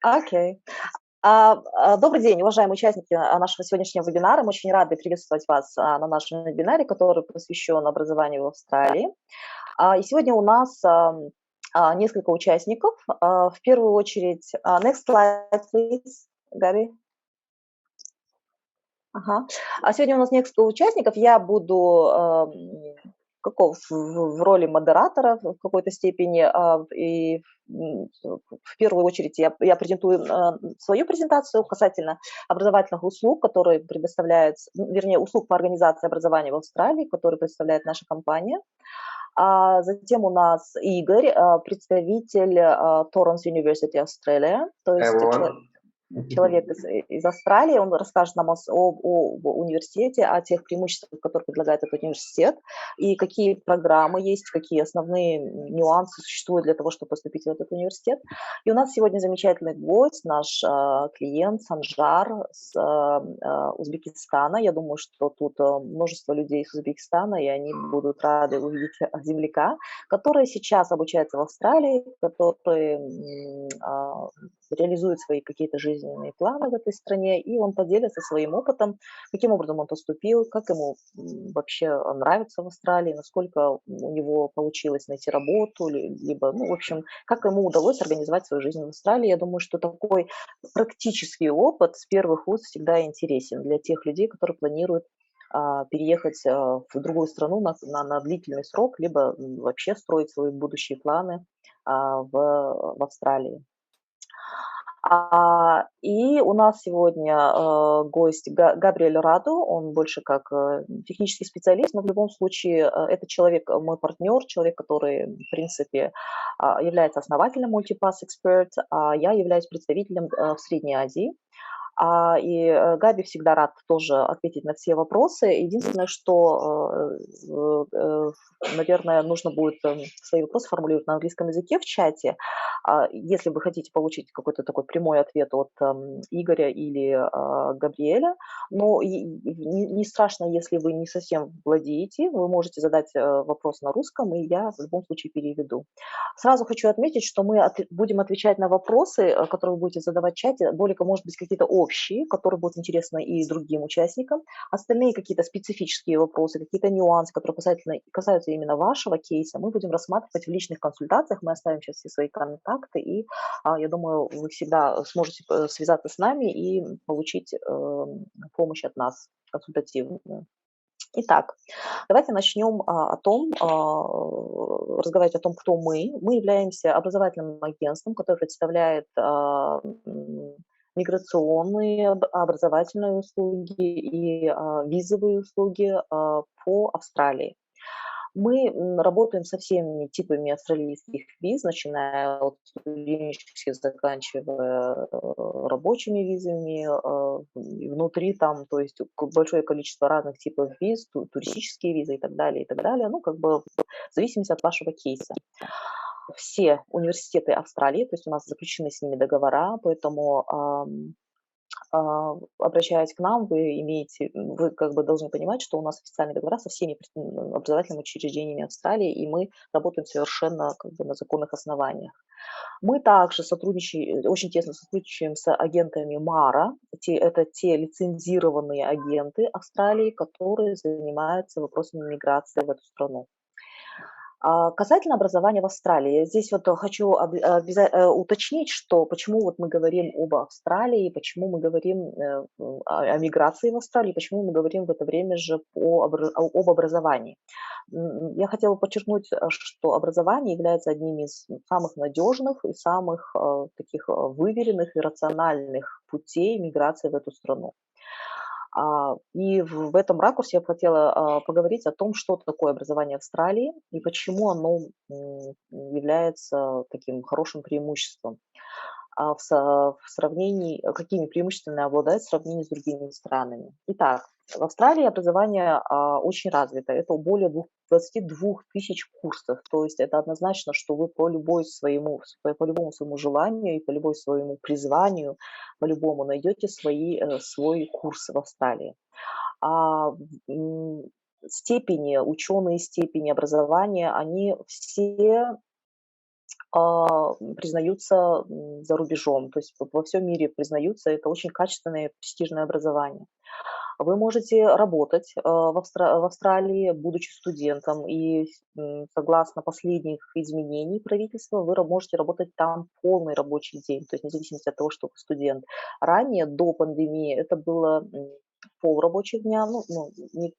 Окей. Добрый день, уважаемые участники нашего сегодняшнего вебинара. Мы очень рады приветствовать вас на нашем вебинаре, который посвящен образованию в Австралии. И сегодня у нас несколько участников. В первую очередь, next slide, please, Габи. Ага. Сегодня у нас несколько участников. Я буду в роли модератора в какой-то степени. И в первую очередь я презентую свою презентацию касательно образовательных услуг, которые предоставляют, вернее, услуг по организации образования в Австралии, которые представляет наша компания. Затем у нас Игорь, представитель Torrens University Australia, то Hey есть everyone. человек из Австралии, он расскажет нам об университете, о тех преимуществах, которые предлагает этот университет, и какие программы есть, какие основные нюансы существуют для того, чтобы поступить в этот университет. И у нас сегодня замечательный гость, наш клиент Санжар с Узбекистана. Я думаю, что тут множество людей из Узбекистана, и они будут рады увидеть земляка, который сейчас обучается в Австралии, который реализует свои какие-то жизненные планы в этой стране, и он поделится своим опытом, каким образом он поступил, как ему вообще нравится в Австралии, насколько у него получилось найти работу, либо, в общем, как ему удалось организовать свою жизнь в Австралии. Я думаю, что такой практический опыт с первых уст всегда интересен для тех людей, которые планируют переехать в другую страну на длительный срок, либо вообще строить свои будущие планы в Австралии. И у нас сегодня гость Габриэль Радо, он больше как технический специалист, но в любом случае этот человек, мой партнер, человек, который, в принципе, является основателем Multipass Expert, а я являюсь представителем в Средней Азии. Габи всегда рад тоже ответить на все вопросы. Единственное, что, наверное, нужно будет свои вопросы формулировать на английском языке в чате. Если вы хотите получить какой-то такой прямой ответ от Игоря или Габриэля, но не страшно, если вы не совсем владеете, вы можете задать вопрос на русском, и я в любом случае переведу. Сразу хочу отметить, что мы будем отвечать на вопросы, которые вы будете задавать в чате, только, может быть, какие-то общие, которые будут интересны и другим участникам. Остальные какие-то специфические вопросы, какие-то нюансы, которые касаются именно вашего кейса, мы будем рассматривать в личных консультациях. Мы оставим сейчас все свои контакты, и я думаю, вы всегда сможете связаться с нами и получить помощь от нас консультативную. Итак, давайте начнем разговаривать о том, кто мы. Мы являемся образовательным агентством, которое представляет миграционные, образовательные услуги и визовые услуги по Австралии. Мы работаем со всеми типами австралийских виз, начиная от студенческих, заканчивая рабочими визами. Внутри там, то есть большое количество разных типов виз, туристические визы и так далее, и так далее. В зависимости от вашего кейса. Все университеты Австралии, то есть у нас заключены с ними договора, поэтому обращаясь к нам, вы должны понимать, что у нас официальные договора со всеми образовательными учреждениями Австралии, и мы работаем совершенно на законных основаниях. Мы также очень тесно сотрудничаем с агентами МАРА. Это те лицензированные агенты Австралии, которые занимаются вопросами миграции в эту страну. Касательно образования в Австралии, здесь хочу уточнить, что почему мы говорим об Австралии, почему мы говорим о миграции в Австралии, почему мы говорим в это время же об образовании. Я хотела подчеркнуть, что образование является одним из самых надежных и самых таких выверенных и рациональных путей миграции в эту страну. И в этом ракурсе я бы хотела поговорить о том, что такое образование в Австралии и почему оно является таким хорошим преимуществом в сравнении, какими преимуществами обладает в сравнении с другими странами. Итак, в Австралии образование очень развито. Это более 22 тысяч курсов. То есть это однозначно, что вы по любому своему желанию и по любому своему призванию, по-любому найдете свой курс в Австралии. Ученые степени образования, они все признаются за рубежом, то есть во всем мире признаются, это очень качественное престижное образование. Вы можете работать в Австралии, будучи студентом, и согласно последних изменений правительства, вы можете работать там полный рабочий день, то есть независимо от того, что вы студент. Ранее, до пандемии, это было полрабочих дня,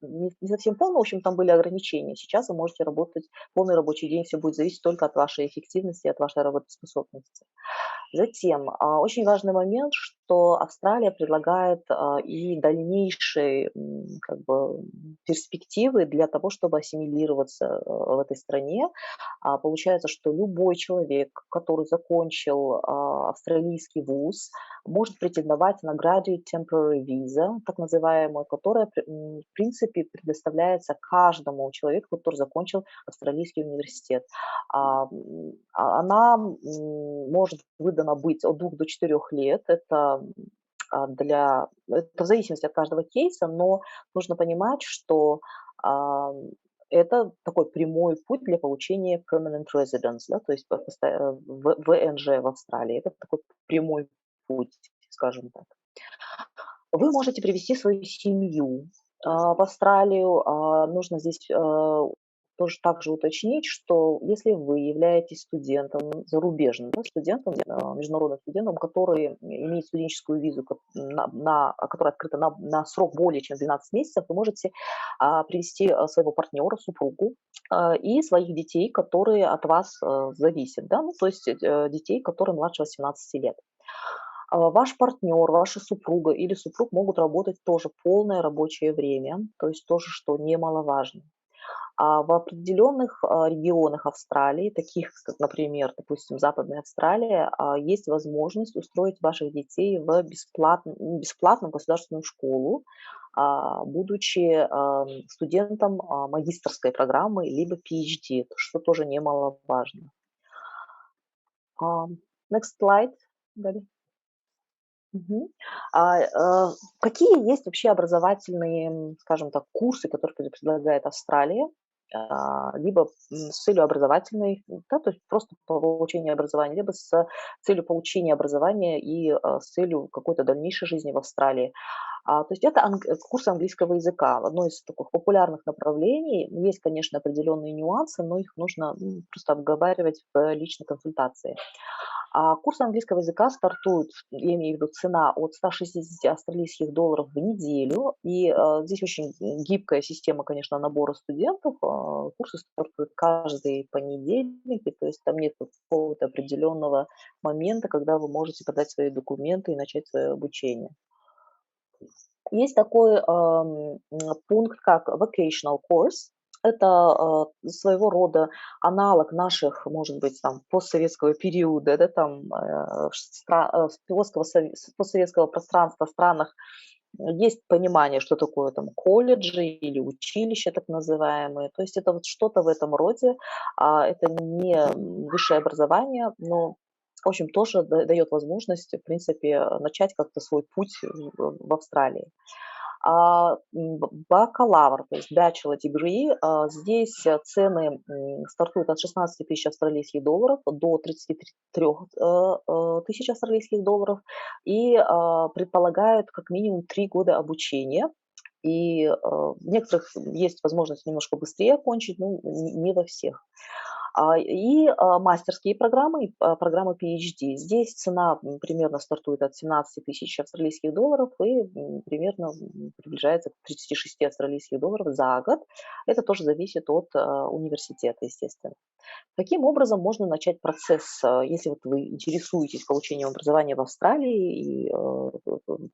не совсем полный, в общем, там были ограничения. Сейчас вы можете работать полный рабочий день, все будет зависеть только от вашей эффективности, от вашей работоспособности. Затем, очень важный момент, что Австралия предлагает, и дальнейшие, как бы, перспективы для того, чтобы ассимилироваться, в этой стране. Получается, что любой человек, который закончил, австралийский вуз, может претендовать на Graduate Temporary Visa, так называемую, которая, в принципе, предоставляется каждому человеку, который закончил австралийский университет. Она может выдана быть от 2 до 4 лет. Это в зависимости от каждого кейса, но нужно понимать, что а, это такой прямой путь для получения permanent residence, да, то есть ВНЖ в Австралии. Это такой прямой путь, скажем так. Вы можете привести свою семью в Австралию. Нужно здесь тоже также уточнить, что если вы являетесь студентом зарубежным, да, студентом, международным студентом, который имеет студенческую визу, которая открыта на срок более чем 12 месяцев, вы можете привести своего партнера, супругу и своих детей, которые от вас зависят, да, то есть детей, которые младше 18 лет. Ваш партнер, ваша супруга или супруг могут работать тоже полное рабочее время, то есть тоже, что немаловажно. А в определенных регионах Австралии, таких как, например, допустим, Западная Австралия, есть возможность устроить ваших детей в бесплатную государственную школу, будучи студентом магистерской программы либо PhD, что тоже немаловажно. Next slide. Далее. Мгм. Какие есть вообще образовательные, скажем так, курсы, которые предлагает Австралия, либо с целью образовательной, да, то есть просто получения образования, либо с целью получения образования и с целью какой-то дальнейшей жизни в Австралии. То есть это курсы английского языка, одно из таких популярных направлений. Есть, конечно, определенные нюансы, но их нужно просто обговаривать в личной консультации. Курсы английского языка стартуют, я имею в виду цена от 160 австралийских долларов в неделю. И здесь очень гибкая система, конечно, набора студентов. Курсы стартуют каждый понедельник, и то есть там нет какого-то определенного момента, когда вы можете подать свои документы и начать свое обучение. Есть такой пункт, как vocational course. Это своего рода аналог наших, может быть, там, постсоветского периода, да, там, постсоветского пространства в странах. Есть понимание, что такое там колледжи или училища так называемые. То есть это вот что-то в этом роде. Это не высшее образование, но в общем, тоже дает возможность, в принципе, начать как-то свой путь в Австралии. Бакалавр, то есть bachelor degree, здесь цены стартуют от 16 тысяч австралийских долларов до 33 тысяч австралийских долларов и предполагают как минимум 3 года обучения. И в некоторых есть возможность немножко быстрее окончить, но не во всех. Мастерские программы, и программы PhD. Здесь цена примерно стартует от 17 тысяч австралийских долларов и примерно приближается к 36 австралийских долларов за год. Это тоже зависит от университета, естественно. Каким образом можно начать процесс, если вот вы интересуетесь получением образования в Австралии и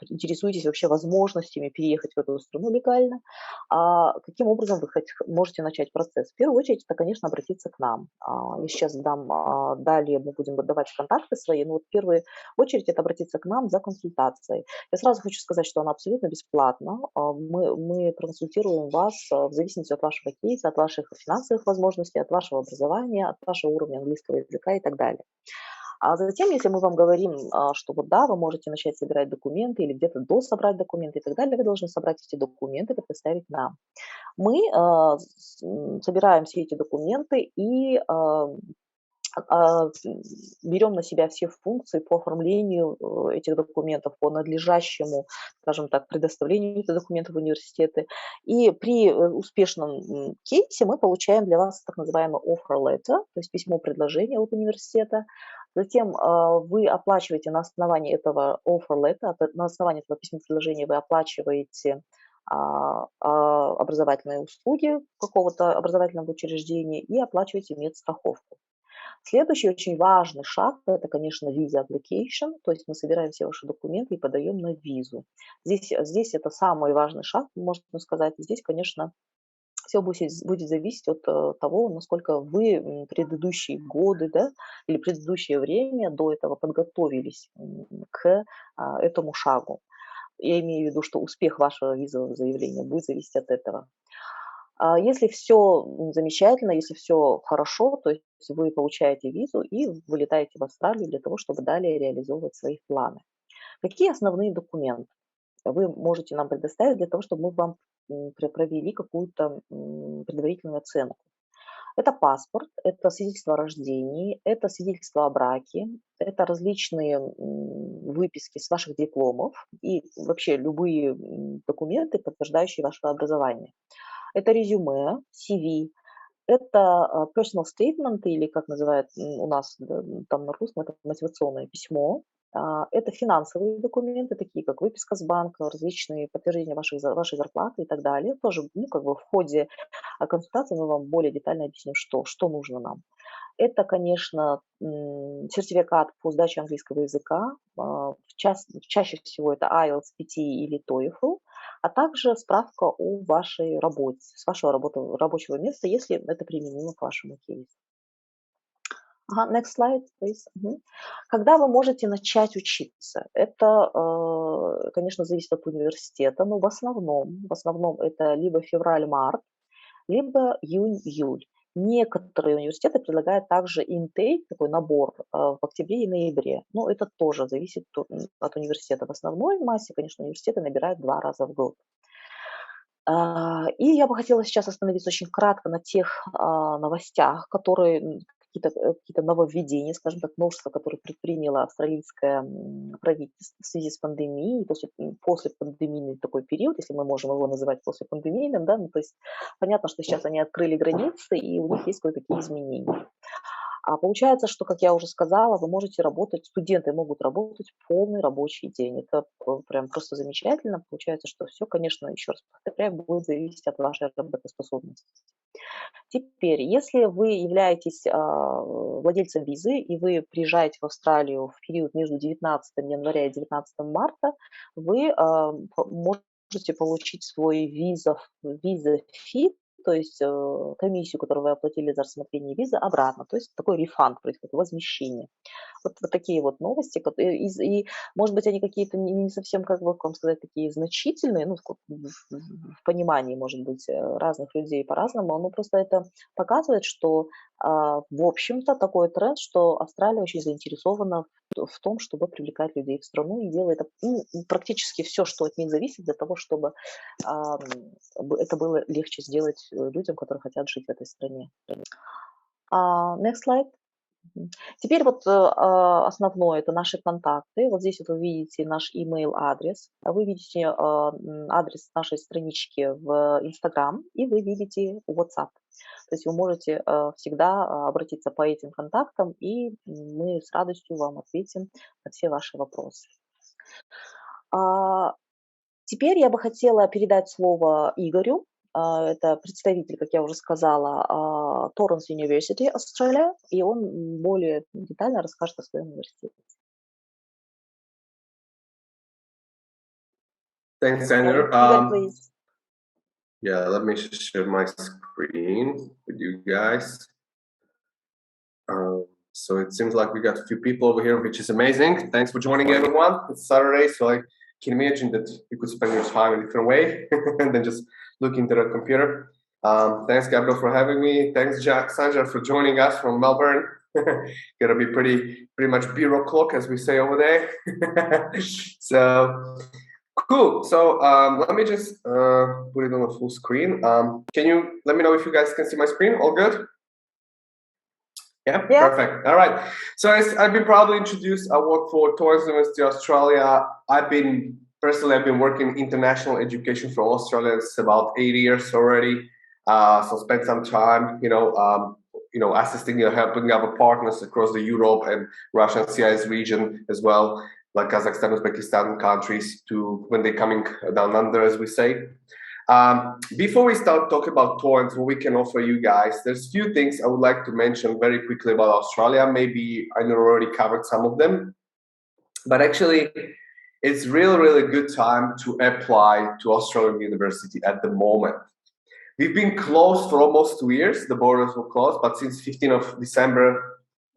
интересуетесь вообще возможностями переехать в эту страну легально, каким образом вы можете начать процесс? В первую очередь, это, конечно, обратиться к нам. Я сейчас далее мы будем давать контакты свои, но вот в первую очередь это обратиться к нам за консультацией. Я сразу хочу сказать, что она абсолютно бесплатна. Мы проконсультируем вас в зависимости от вашего кейса, от ваших финансовых возможностей, от вашего образования, от вашего уровня английского языка и так далее. А затем, если мы вам говорим, что вот да, вы можете начать собирать документы или где-то дособрать документы и так далее, вы должны собрать эти документы и предоставить нам. Мы собираем все эти документы и берем на себя все функции по оформлению этих документов, по надлежащему, скажем так, предоставлению этих документов в университеты. И при успешном кейсе мы получаем для вас так называемый offer letter, то есть письмо предложения от университета. Затем вы оплачиваете на основании этого offer letter, на основании этого письма предложения вы оплачиваете образовательные услуги какого-то образовательного учреждения и оплачиваете медстраховку. Следующий очень важный шаг – это, конечно, visa application, то есть мы собираем все ваши документы и подаем на визу. Здесь это самый важный шаг, можно сказать. Здесь, конечно, все будет зависеть от того, насколько вы предыдущие годы, да, или предыдущее время до этого подготовились к этому шагу. Я имею в виду, что успех вашего визового заявления будет зависеть от этого. Если все замечательно, если все хорошо, то есть вы получаете визу и вылетаете в Австралию для того, чтобы далее реализовывать свои планы. Какие основные документы вы можете нам предоставить для того, чтобы мы вам провели какую-то предварительную оценку? Это паспорт, это свидетельство о рождении, это свидетельство о браке, это различные выписки с ваших дипломов и вообще любые документы, подтверждающие ваше образование. Это резюме, CV, это personal statement, или как называют у нас там на русском, это мотивационное письмо. Это финансовые документы, такие как выписка с банка, различные подтверждения вашей зарплаты и так далее. Тоже в ходе консультации мы вам более детально объясним, что нужно нам. Это, конечно, сертификат по сдаче английского языка. Чаще всего это IELTS 5 или TOEFL, а также справка о вашей работе, с вашего рабочего места, если это применимо к вашему кейсу. Next slide, please. Когда вы можете начать учиться? Это, конечно, зависит от университета, но в основном это либо февраль-март, либо июнь-июль. Некоторые университеты предлагают также intake, такой набор, в октябре и ноябре. Но это тоже зависит от университета. В основной массе, конечно, университеты набирают 2 раза в год. И я бы хотела сейчас остановиться очень кратко на тех новостях, которые какие-то нововведения, скажем так, новшества, которые предприняло австралийское правительство в связи с пандемией, после пандемийный такой период, если мы можем его называть послепандемийным, да, то есть понятно, что сейчас они открыли границы, и у них есть кое-какие изменения. Получается, что, как я уже сказала, вы можете работать, студенты могут работать полный рабочий день. Это прям просто замечательно. Получается, что все, конечно, еще раз повторяю, будет зависеть от вашей работоспособности. Теперь, если вы являетесь владельцем визы и вы приезжаете в Австралию в период между 19 января и 19 марта, вы можете получить свой виза-фи, то есть комиссию, которую вы оплатили за рассмотрение визы, обратно. То есть такой рефанд происходит, возмещение. Вот такие вот новости. И, может быть, они какие-то не совсем, как бы вам сказать, такие значительные, ну, в понимании, может быть, разных людей по-разному, но просто это показывает, что, в общем-то, такой тренд, что Австралия очень заинтересована в том, чтобы привлекать людей в страну и делает практически все, что от них зависит, для того, чтобы это было легче сделать людям, которые хотят жить в этой стране. Next slide. Теперь вот основное – это наши контакты. Вот здесь вот вы видите наш email-адрес, вы видите адрес нашей странички в Instagram, и вы видите WhatsApp. То есть вы можете всегда обратиться по этим контактам, и мы с радостью вам ответим на все ваши вопросы. Теперь я бы хотела передать слово Игорю. Это представитель, как я уже сказала, Torrens University Australia, и он более детально расскажет о своем университете. Thanks, Sandra. Игорь, please. Yeah, let me share my screen with you guys. So it seems like we got a few people over here, which is amazing. Thanks for joining, everyone. It's Saturday, so I can imagine that you could spend your time in a different way than just looking at the computer. Thanks, Gabriel, for having me. Thanks, Sandra, for joining us from Melbourne. Gotta be pretty much bureau clock, as we say over there. So cool. So let me just put it on a full screen. Can you let me know if you guys can see my screen? All good? Yeah, Yeah. perfect. All right. So as I've been probably introduced, I work for Torrens University, Australia. I've been working in international education for Australia. It's about 8 years already. So spent some time, assisting, helping our partners across the Europe and Russia and CIS region as well, like Kazakhstan, Uzbekistan countries, to when they're coming down under, as we say. Before we start talking about Torrens, what we can offer you guys, there's a few things I would like to mention very quickly about Australia. Maybe I already covered some of them, but actually it's really, really good time to apply to Australian University at the moment. We've been closed for almost 2 years. The borders were closed, but since 15th of December,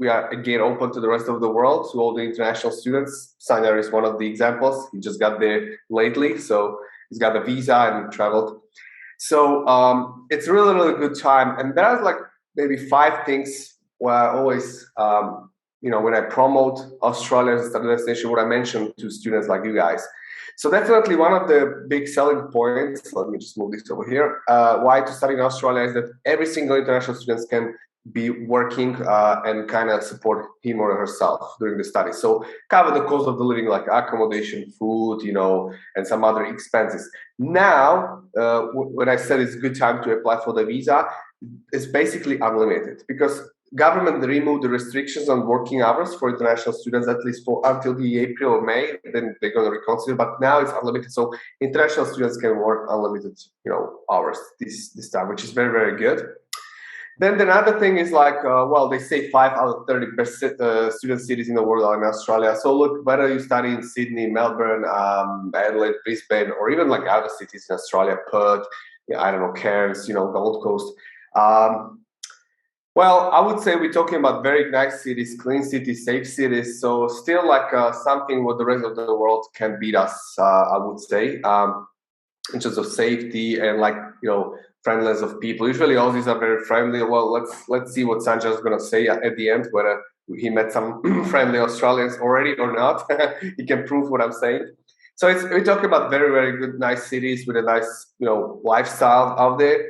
we are again open to the rest of the world, to all the international students. Sanyar is one of the examples. He just got there lately, so he's got a visa and traveled. So it's a really, really good time. And there's like maybe 5 things where I always, when I promote Australia as a destination, what I mention to students like you guys. So definitely one of the big selling points, let me just move this over here, why to study in Australia is that every single international student can be working and kind of support him or herself during the study. So cover the cost of the living, like accommodation, food, and some other expenses. Now, when I said it's a good time to apply for the visa, it's basically unlimited because government removed the restrictions on working hours for international students, at least for until the April or May. Then they're going to reconsider, but now it's unlimited. So international students can work unlimited, hours this time, which is very, very good. Then another thing is like, they say 5 out of 30 student cities in the world are in Australia. So look, whether you study in Sydney, Melbourne, Adelaide, Brisbane, or even like other cities in Australia, Perth, Cairns, Gold Coast. Well, I would say we're talking about very nice cities, clean cities, safe cities. So still like something what the rest of the world can beat us, I would say, in terms of safety and friendliness of people. Usually Aussies are very friendly. Well, let's see what Sanjay is going to say at the end, whether he met some friendly Australians already or not. He can prove what I'm saying. So we're talking about very, very good, nice cities with a nice, lifestyle out there.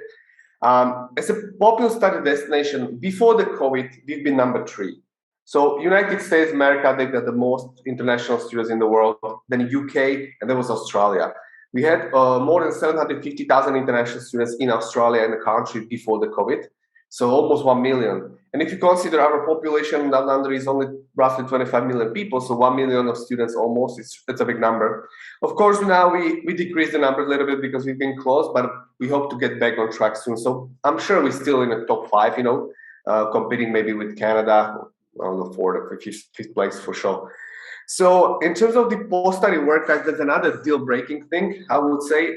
As a popular study destination, before the COVID, we've been number 3. So United States, America, they got the most international students in the world, then UK, and then was Australia. We had more than 750,000 international students in Australia and the country before the COVID, so almost 1 million. And if you consider our population down under is only roughly 25 million people, so 1 million of students almost, it's a big number. Of course, now we decreased the number a little bit because we've been closed, but we hope to get back on track soon. So I'm sure we're still in the top 5, competing maybe with Canada, on the 4th or 5th place for sure. So in terms of the post-study work, that's another deal-breaking thing, I would say.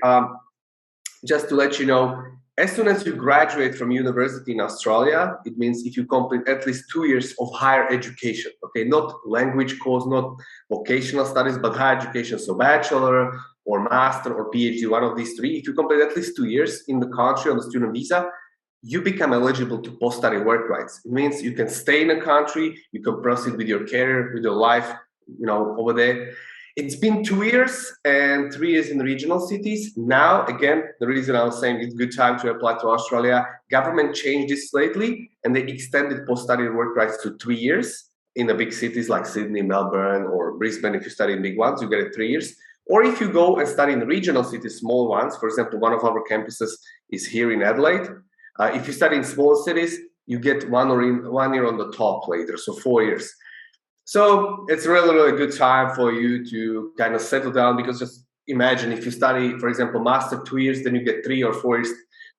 Just to let you know, as soon as you graduate from university in Australia, it means if you complete at least 2 years of higher education, okay, not language course, not vocational studies, but higher education, so bachelor or master or PhD, one of these 3. If you complete at least 2 years in the country on the student visa, you become eligible to post-study work rights. It means you can stay in the country, you can proceed with your career, with your life, over there. It's been 2 years and 3 years in regional cities. Now, again, the reason I was saying it's a good time to apply to Australia, government changed this lately and they extended post-study work rights to 3 years in the big cities like Sydney, Melbourne, or Brisbane. If you study in big ones, you get it 3 years. Or if you go and study in regional cities, small ones, for example, one of our campuses is here in Adelaide. If you study in small cities, you get 1 year on the top later, so 4 years. So it's a really, really good time for you to kind of settle down, because just imagine if you study, for example, master 2 years, then you get 3 or 4 years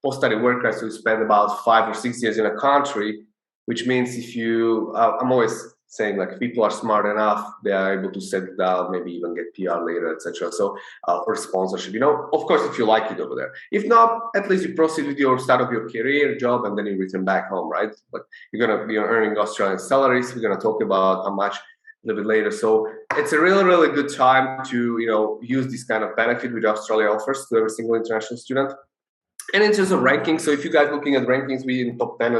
post-study work rights, so you spend about 5 or 6 years in a country, which means if you, I'm always saying like people are smart enough, they are able to settle down, maybe even get PR later, etc. So or sponsorship, of course, if you like it over there. If not, at least you proceed with your start of your career, job, and then you return back home, right? But you're gonna be earning Australian salaries. We're gonna talk about how much a little bit later. So it's a really, really good time to use this kind of benefit which Australia offers to every single international student. And in terms of rankings, so if you guys looking at rankings, we in top 10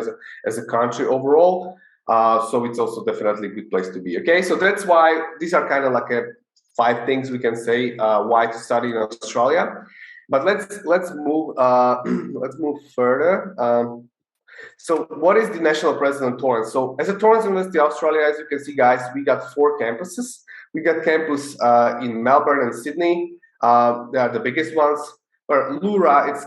as a country overall. So it's also definitely a good place to be. Okay, so that's why these are kind of like 5 things we can say why to study in Australia. But let's move let's move further. So what is the national presence on Torrens? So as a Torrens University Australia, as you can see, guys, we got 4 campuses. We got campus in Melbourne and Sydney. They are the biggest ones. Or Lura, it's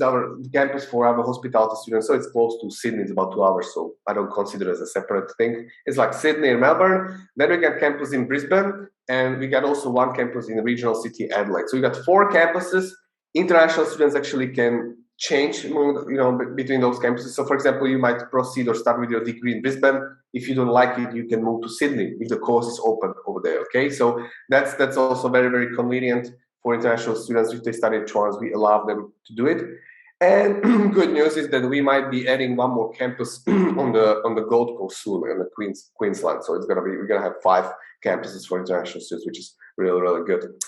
our campus for our hospitality students, so it's close to Sydney. It's about 2 hours, so I don't consider it as a separate thing. It's like Sydney and Melbourne. Then we got campus in Brisbane, and we got also 1 campus in the regional city Adelaide. So we got 4 campuses. International students actually can change, between those campuses. So, for example, you might proceed or start with your degree in Brisbane. If you don't like it, you can move to Sydney if the course is open over there. Okay, so that's also very, very convenient for international students. If they study at Torrens, we allow them to do it. And good news is that we might be adding 1 more campus on the Gold Coast soon, in the Queensland. So we're gonna have 5 campuses for international students, which is really, really good.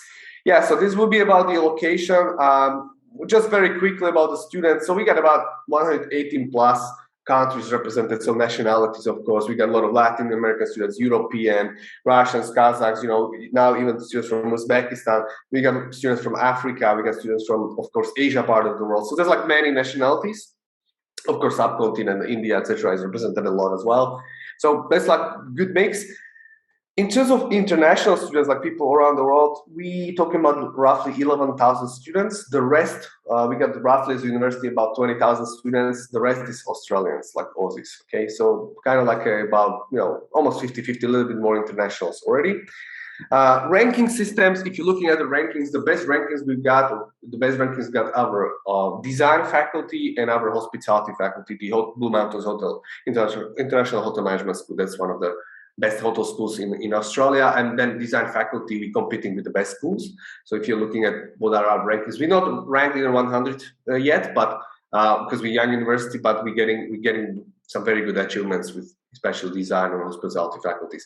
Yeah, so this will be about the location. Just very quickly about the students. So we got about 118 plus countries represented, so nationalities, of course. We got a lot of Latin American students, European, Russians, Kazakhs, now even students from Uzbekistan. We got students from Africa. We got students from, of course, Asia part of the world. So there's like many nationalities. Of course, subcontinent, India, etc. is represented a lot as well. So that's like good mix. In terms of international students, like people around the world, we talking about roughly 11,000 students. The rest, we got roughly as a university about 20,000 students. The rest is Australians, like Aussies. Okay, so kind of like about almost 50-50, a little bit more internationals already. Ranking systems. If you're looking at the rankings, the best rankings we've got, our design faculty and our hospitality faculty. The Blue Mountains Hotel International Hotel Management School. That's one of the best hotel schools in Australia, and then design faculty, we're competing with the best schools. So if you're looking at what are our rankings, we're not ranked in the 100 yet, but because we're young university, but we're getting some very good achievements with especially design and hospitality faculties.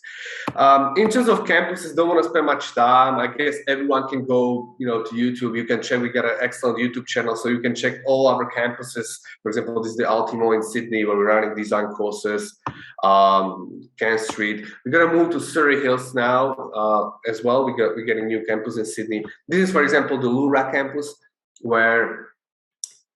In terms of campuses, don't want to spend much time. I guess everyone can go, to YouTube. You can check. We got an excellent YouTube channel, so you can check all our campuses. For example, this is the Ultimo in Sydney, where we're running design courses. Cairn Street. We're gonna move to Surrey Hills now as well. We're getting new campus in Sydney. This is, for example, the Lura campus, where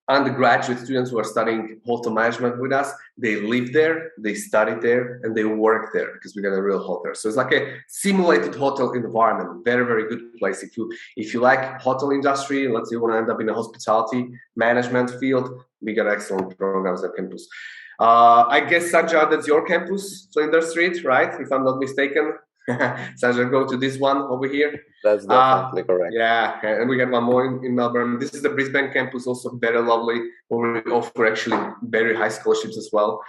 undergraduate students who are studying hotel management with us, they live there, they study there, and they work there because we got a real hotel. So it's like a simulated hotel environment. Very, very good place. If you like hotel industry, let's say you want to end up in a hospitality management field, we got excellent programs at campus. I guess Sajjad, that's your campus, Flinders Street, right? If I'm not mistaken. Sajjad, go to this one over here. That's definitely correct. Yeah, and we got 1 more in Melbourne. This is the Brisbane campus, also very lovely, where we offer actually very high scholarships as well,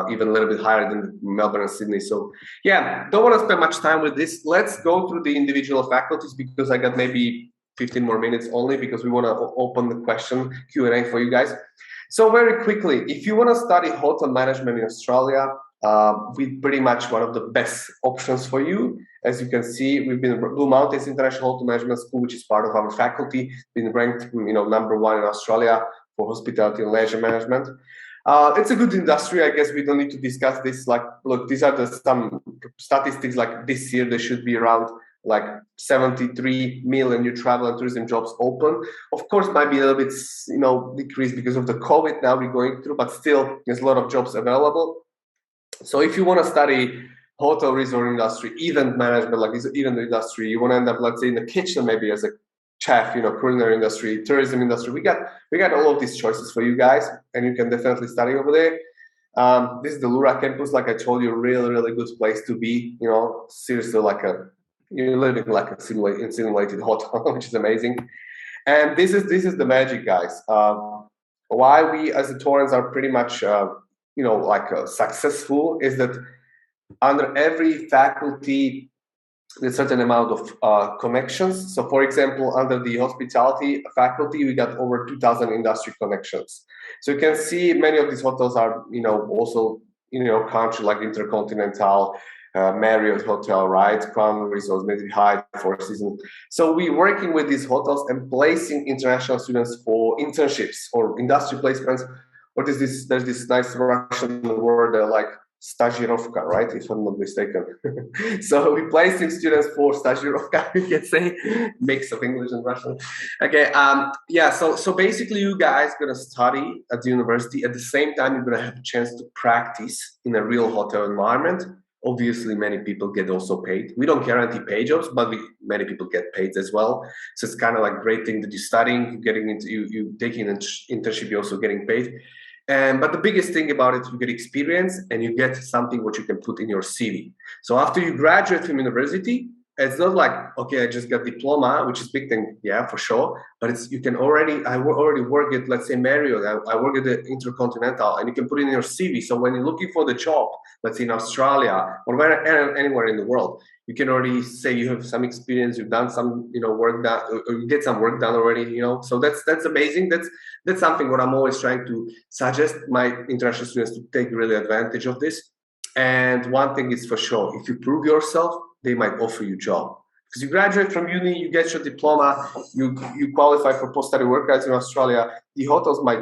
even a little bit higher than Melbourne and Sydney. So yeah, don't want to spend much time with this. Let's go through the individual faculties because I got maybe 15 more minutes only because we want to open the question Q&A for you guys. So very quickly, if you want to study hotel management in Australia, we're pretty much one of the best options for you. As you can see, we've been Blue Mountains International Hotel Management School, which is part of our faculty, been ranked, #1 in Australia for hospitality and leisure management. It's a good industry. I guess we don't need to discuss this. Like, look, these are some statistics. Like this year, there should be around 73 million new travel and tourism jobs open. Of course, might be a little bit, decreased because of the COVID now we're going through, but still there's a lot of jobs available. So if you want to study hotel resort industry, event management, like event industry, you want to end up, let's say, in the kitchen, maybe as a chef, culinary industry, tourism industry. We got all of these choices for you guys, and you can definitely study over there. This is the Lura campus, like I told you, really, really good place to be. Seriously, you're living like a simulated hotel, which is amazing. And this is the magic, guys. Why we as the Torrens are pretty much successful is that under every faculty there's a certain amount of connections. So for example, under the hospitality faculty, we got over 2,000 industry connections. So you can see many of these hotels are also in your country, like Intercontinental, Marriott Hotel, right? Crown Resorts, maybe Hyatt, Four Seasons. So we're working with these hotels and placing international students for internships or industry placements. Or there's this nice Russian word like stažírovka, right? If I'm not mistaken. So we placing students for stažírovka, you can say, mix of English and Russian. Okay, yeah, so basically you guys gonna study at the university. At the same time, you're gonna have a chance to practice in a real hotel environment. Obviously, many people get also paid. We don't guarantee paid jobs, but many people get paid as well. So it's kind of like great thing that you're studying, you're getting into, you taking an internship, you're also getting paid. But the biggest thing about it, you get experience and you get something what you can put in your CV. So after you graduate from university, it's not like, okay, I just got diploma, which is big thing, yeah, for sure. But it's, you can already, already work at, let's say, Marriott, I work at the Intercontinental, and you can put it in your CV. So when you're looking for the job, let's say in Australia or anywhere in the world, you can already say you have some experience, you've done some, work done, or you get some work done already, So that's amazing. That's something what I'm always trying to suggest my international students to take really advantage of this. And one thing is for sure, if you prove yourself, they might offer you a job. Because you graduate from uni, you get your diploma, you qualify for post-study work rights in Australia. The hotels might,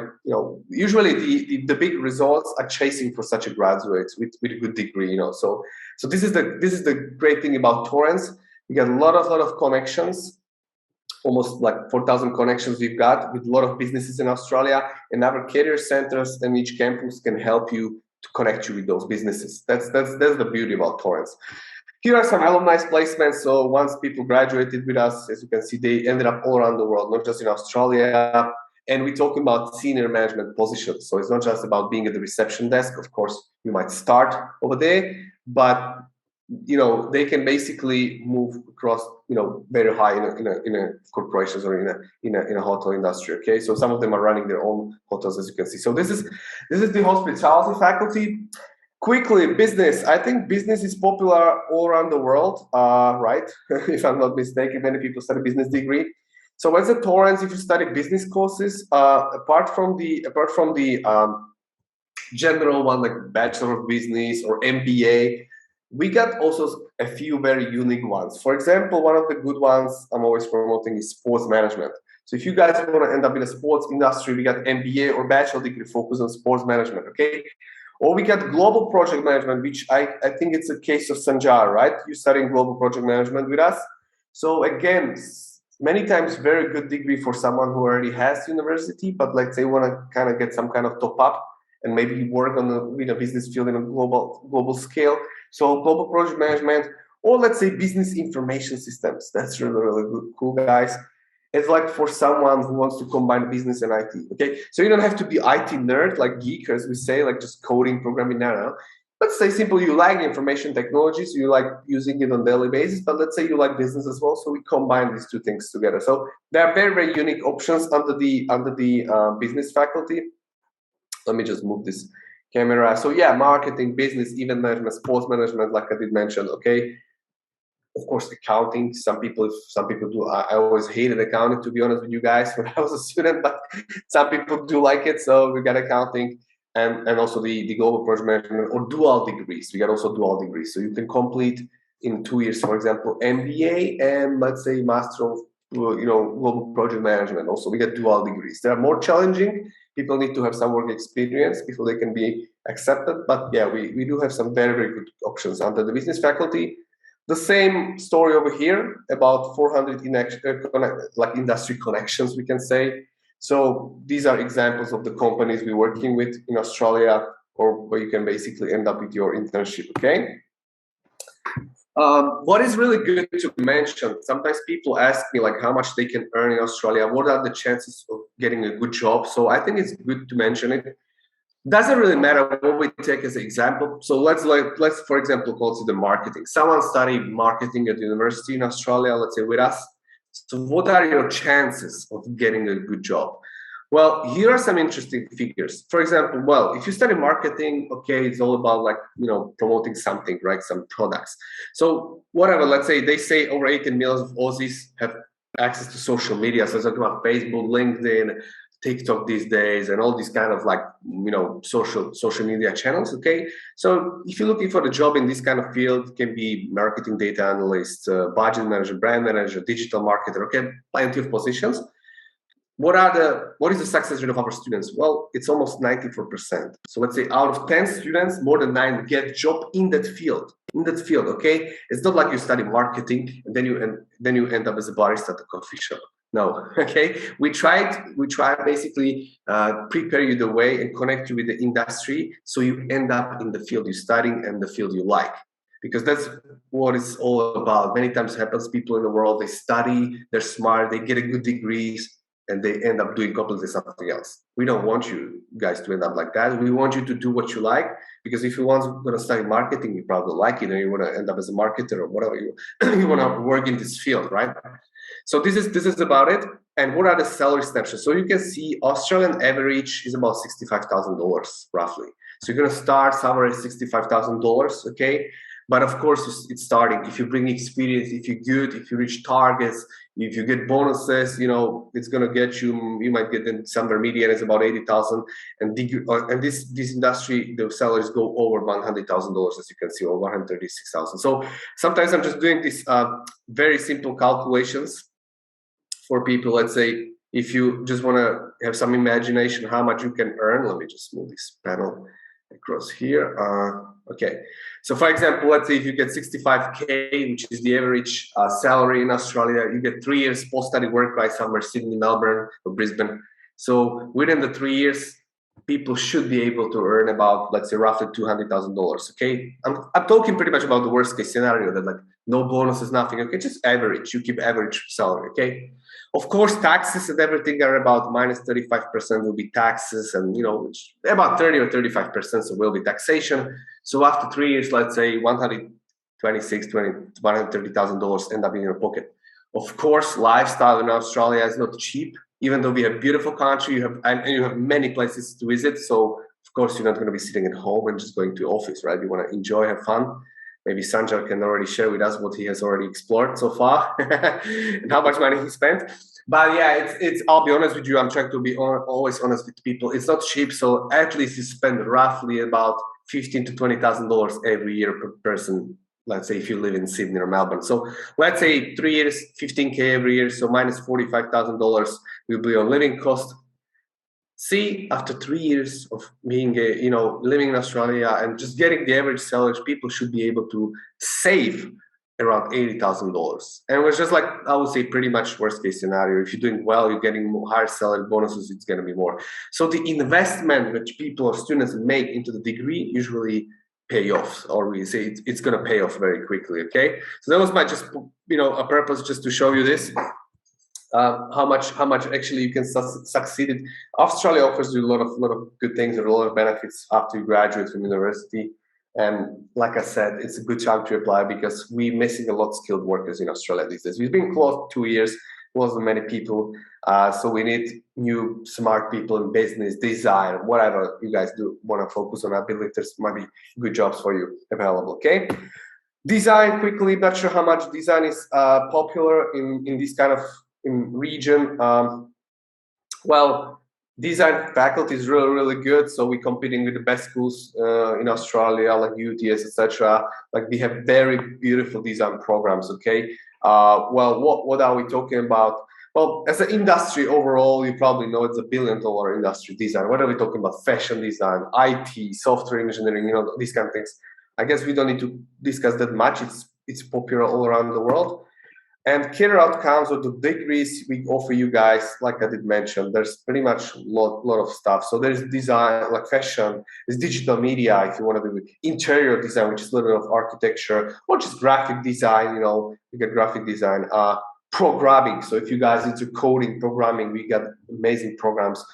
usually the big results are chasing for such a graduate with a good degree, So this is the great thing about Torrens. We got a lot of connections, almost like 4,000 connections we've got with a lot of businesses in Australia, and our career centers and each campus can help you to connect you with those businesses. That's the beauty about Torrens. Here are some alumni placements. So once people graduated with us, as you can see, they ended up all around the world, not just in Australia. And we're talking about senior management positions. So it's not just about being at the reception desk. Of course, you might start over there, but they can basically move across, very high in a corporations or in a hotel industry. Okay, so some of them are running their own hotels, as you can see. So this is the hospitality faculty. Quickly, business. I think business is popular all around the world, right? If I'm not mistaken, many people study business degree. So as a Torrens, if you study business courses, apart from the general one like Bachelor of Business or MBA, we got also a few very unique ones. For example, one of the good ones I'm always promoting is sports management. So if you guys want to end up in the sports industry, we got MBA or bachelor degree focus on sports management, okay? Or we got global project management, which I think it's a case of Sanjar, right? You're studying global project management with us. So again, many times very good degree for someone who already has university, but let's say want to kind of get some kind of top up and maybe work on a business field in a global scale. So global project management, or let's say business information systems. That's really good, cool, guys. It's like for someone who wants to combine business and IT. Okay, so you don't have to be IT nerd like geek, as we say, like just coding, programming. No. Let's say simply you like information technology, so you like using it on a daily basis. But let's say you like business as well, so we combine these two things together. So there are very, very unique options under the business faculty. Let me just move this camera. So yeah, marketing, business, event management, sports management, like I did mention. Okay. Of course, accounting. Some people do. I always hated accounting, to be honest with you guys, when I was a student. But some people do like it. So we got accounting, and also the global project management or dual degrees. We got also dual degrees. So you can complete in 2 years, for example, MBA and let's say Master of global project management. Also, we got dual degrees. They are more challenging. People need to have some work experience before they can be accepted. But yeah, we do have some very, very good options under the business faculty. The same story over here, about 400 like industry connections, we can say. So these are examples of the companies we're working with in Australia, or where you can basically end up with your internship, okay? What is really good to mention, sometimes people ask me like how much they can earn in Australia, what are the chances of getting a good job? So I think it's good to mention it. Doesn't really matter what we take as an example. So let's for example consider marketing. Someone studied marketing at university in Australia, let's say with us. So what are your chances of getting a good job? Well, here are some interesting figures. For example, well, if you study marketing, okay, it's all about like promoting something, right? Some products. So whatever, let's say they say over 18 million of Aussies have access to social media. So it's talking about Facebook, LinkedIn, TikTok these days, and all these kind of like social media channels. Okay, so if you're looking for a job in this kind of field, it can be marketing data analyst, budget manager, brand manager, digital marketer. Okay, plenty of positions. what is the success rate of our students? Well, it's almost 94%. So let's say out of 10 students, more than 9 get job in that field. Okay? It's not like you study marketing and then you end up as a barista at a coffee shop. No, okay. We try basically prepare you the way and connect you with the industry, so you end up in the field you're studying and the field you like. Because that's what it's all about. Many times it happens, people in the world, they study, they're smart, they get a good degrees, and they end up doing completely something else. We don't want you guys to end up like that. We want you to do what you like, because if you want to study marketing, you probably like it, and you want to end up as a marketer or whatever you want to work in this field, right? So this is about it. And what are the salary snapshots? So you can see Australian average is about $65,000 roughly. So you're gonna start somewhere at $65,000, okay? But of course, it's starting. If you bring experience, if you're good, if you reach targets, if you get bonuses, it's gonna get you. You might get in somewhere median is about 80,000, and this industry, the salaries go over $100,000, as you can see, or 136,000. So sometimes I'm just doing these very simple calculations for people. Let's say if you just want to have some imagination how much you can earn. Let me just move this panel across here. Okay, so for example, let's say if you get 65K, which is the average salary in Australia, you get 3 years post-study work right somewhere, Sydney, Melbourne, or Brisbane. So within the 3 years, people should be able to earn about, let's say, roughly $200,000. Okay, I'm talking pretty much about the worst case scenario, that like no bonuses, nothing. Okay, just average. You keep average salary. Okay. Of course, taxes and everything are about minus 35% will be taxes, and about 30 or 35% so will be taxation. So after 3 years, let's say $130,000 end up in your pocket. Of course, lifestyle in Australia is not cheap, even though we have a beautiful country. You have many places to visit. So of course, you're not going to be sitting at home and just going to office, right? You want to enjoy, have fun. Maybe Sanjar can already share with us what he has already explored so far and how much money he spent. But yeah, it's. I'll be honest with you. I'm trying to be always honest with people. It's not cheap. So at least you spend roughly about $15,000 to $20,000 every year per person. Let's say if you live in Sydney or Melbourne. So let's say 3 years, 15K every year. So minus $45,000 will be your living cost. See, after 3 years of being, living in Australia and just getting the average salary, people should be able to save around $80,000. And it was just like, I would say, pretty much worst case scenario. If you're doing well, you're getting higher salary bonuses, it's going to be more. So the investment which people or students make into the degree usually pay off, or we say it's going to pay off very quickly. Okay. So that was my a purpose just to show you this. How much actually you can succeed. Australia offers you a lot of good things and a lot of benefits after you graduate from university. And like I said, it's a good time to apply because we're missing a lot of skilled workers in Australia these days. We've been closed 2 years, wasn't many people. So we need new smart people in business, design, whatever you guys do want to focus on. I believe there's might be good jobs for you available. Okay. Design quickly. Not sure how much design is popular in this kind of region. Well, design faculty is really good. So we're competing with the best schools in Australia, like UTS, etc. Like we have very beautiful design programs. Okay. Well, what are we talking about? Well, as an industry overall, you probably know it's $1 billion industry, design. What are we talking about? Fashion design, IT, software engineering, these kind of things. I guess we don't need to discuss that much. It's popular all around the world. And career outcomes or the degrees we offer you guys, like I did mention, there's pretty much a lot of stuff. So there's design, like fashion, there's digital media, if you want to do interior design, which is a little bit of architecture, or just graphic design, you get graphic design, programming. So if you guys into coding, programming, we got amazing programs.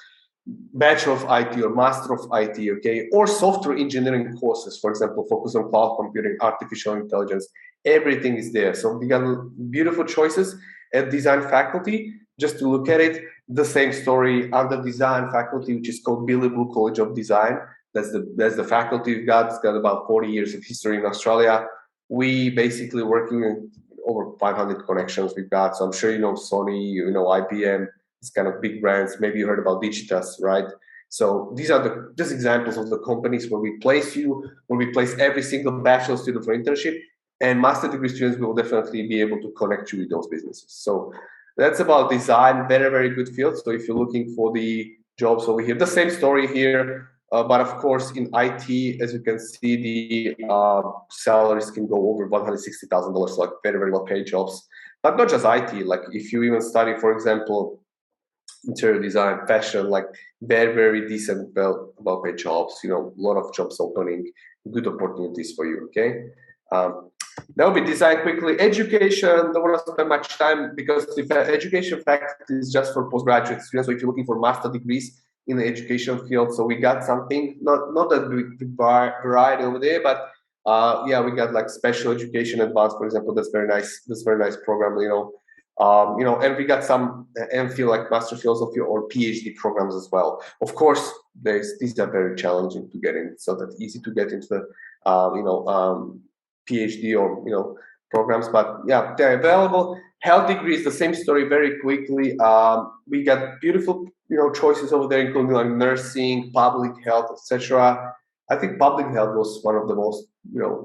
Bachelor of IT or Master of IT, okay, or software engineering courses, for example, focus on cloud computing, artificial intelligence, everything is there. So we got beautiful choices at design faculty. Just to look at it, the same story under design faculty, which is called Billable College of Design. That's the faculty we've got. It's got about 40 years of history in Australia. We basically working in over 500 connections we've got. So I'm sure you know Sony, IBM. It's kind of big brands. Maybe you heard about Digitas, right? So these are just examples of the companies where we place you, where we place every single bachelor student for internship, and master degree students will definitely be able to connect you with those businesses. So That's about design, very, very good field. So if you're looking for the jobs over here, the same story here. But of course, in IT, as you can see, the salaries can go over $160,000, like very, very well-paid jobs. But not just IT. Like if you even study, for example, interior design, fashion, like very, very decent, well-paid jobs. You know, a lot of jobs opening, good opportunities for you. Okay. That will be design quickly. Education, don't want to spend much time because the education fact is just for postgraduate students. So if you're looking for master degrees in the education field, so we got something, not that big variety over there, but yeah, we got like special education advanced, for example. That's very nice. That's very nice program, and we got some MPhil, like Master Philosophy or PhD programs as well. Of course, these are very challenging to get in. It's not that easy to get into the, PhD or programs, but yeah, they're available. Health degree is the same story. Very quickly, we got beautiful choices over there, including like nursing, public health, etc. I think public health was one of the most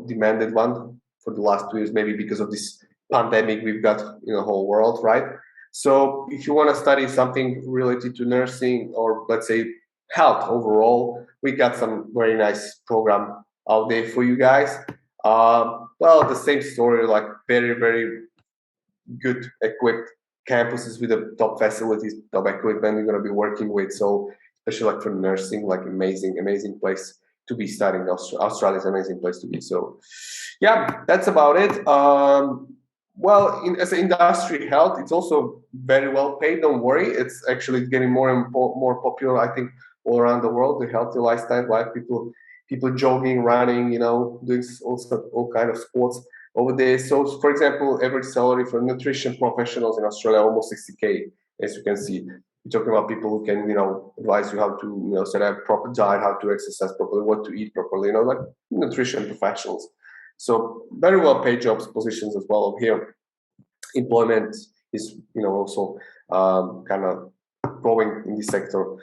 demanded one for the last 2 years, maybe because of this pandemic we've got in the whole world, right? So if you want to study something related to nursing or let's say health overall, we got some very nice program out there for you guys. Well, the same story, like very, very good equipped campuses with the top facilities, top equipment you're going to be working with. So especially like for nursing, like amazing place to be studying. Australia is an amazing place to be. So yeah, that's about it. Well, as an industry health, it's also very well paid. Don't worry, it's actually getting more and more popular. I think all around the world, the healthy lifestyle, like people jogging, running, doing all kind of sports over there. So, for example, average salary for nutrition professionals in Australia almost 60K, as you can see. We're talking about people who can, advise you how to, set up proper diet, how to exercise properly, what to eat properly, like nutrition professionals. So very well paid jobs, positions as well over here. Employment is, also kind of growing in this sector.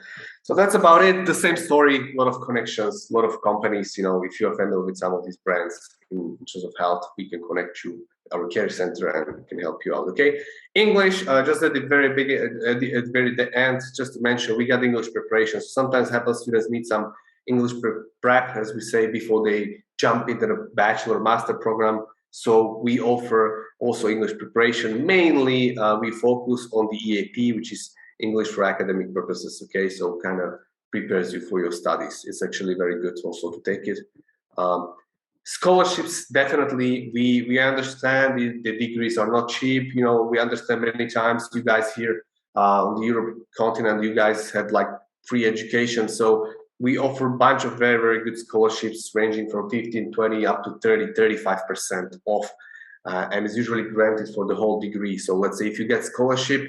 So that's about it. The same story, a lot of connections, a lot of companies. If you're familiar with some of these brands in terms of health, we can connect you our care center and can help you out. Okay, English. Just at the very big, at the end, just to mention, we got English preparation. So sometimes HEPA students need some English prep, as we say, before they jump into the bachelor master program. So we offer also English preparation. Mainly, we focus on the EAP, which is English for academic purposes. Okay, so kind of prepares you for your studies. It's actually very good also to take it. Scholarships, definitely. We understand the degrees are not cheap. We understand many times you guys here on the Europe continent, you guys had like free education. So we offer a bunch of very, very good scholarships ranging from 15, 20 up to 30, 35% off. And it's usually granted for the whole degree. So let's say if you get scholarship,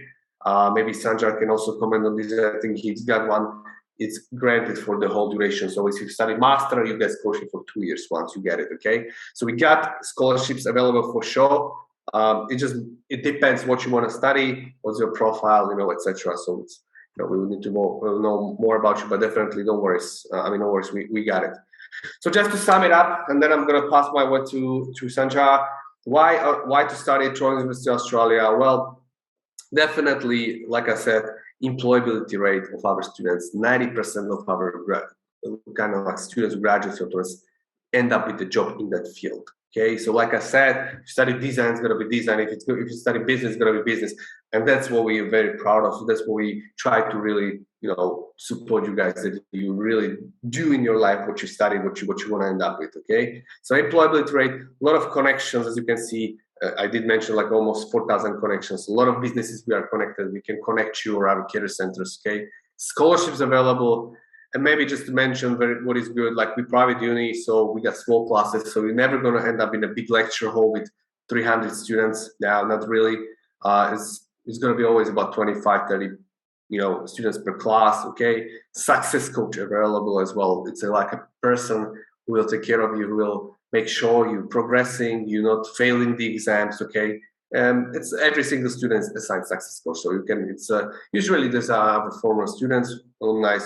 maybe Sanjar can also comment on this. I think he's got one. It's granted for the whole duration. So if you study master, you get scholarship for 2 years once you get it. Okay. So we got scholarships available for sure. It depends what you want to study, what's your profile, etc. So it's we will need to know more about you, but definitely don't worry. No worries. We got it. So just to sum it up, and then I'm gonna pass my word to Sanjar. Why to study at Torrens University Australia? Well, definitely, like I said, employability rate of our students, 90% of our kind of like students who graduate from Torrens end up with a job in that field. Okay, so like I said, if you study design, it's gonna be design. If you study business, it's gonna be business, and that's what we are very proud of. So that's what we try to really, support you guys, that you really do in your life what you study, what you want to end up with. Okay, so employability rate, a lot of connections, as you can see. I did mention like almost 4,000 connections. A lot of businesses we are connected. We can connect you or our career centers. Okay, scholarships available. And maybe just to mention what is good, like we private uni, so we got small classes, so we're never going to end up in a big lecture hall with 300 students. Yeah, not really. It's going to be always about 25, 30, students per class. Okay, success coach available as well. It's like a person who will take care of you, who will make sure you're progressing, you're not failing the exams. Okay. It's every single student assigned success coach, so you can. It's usually there's former students, alumni,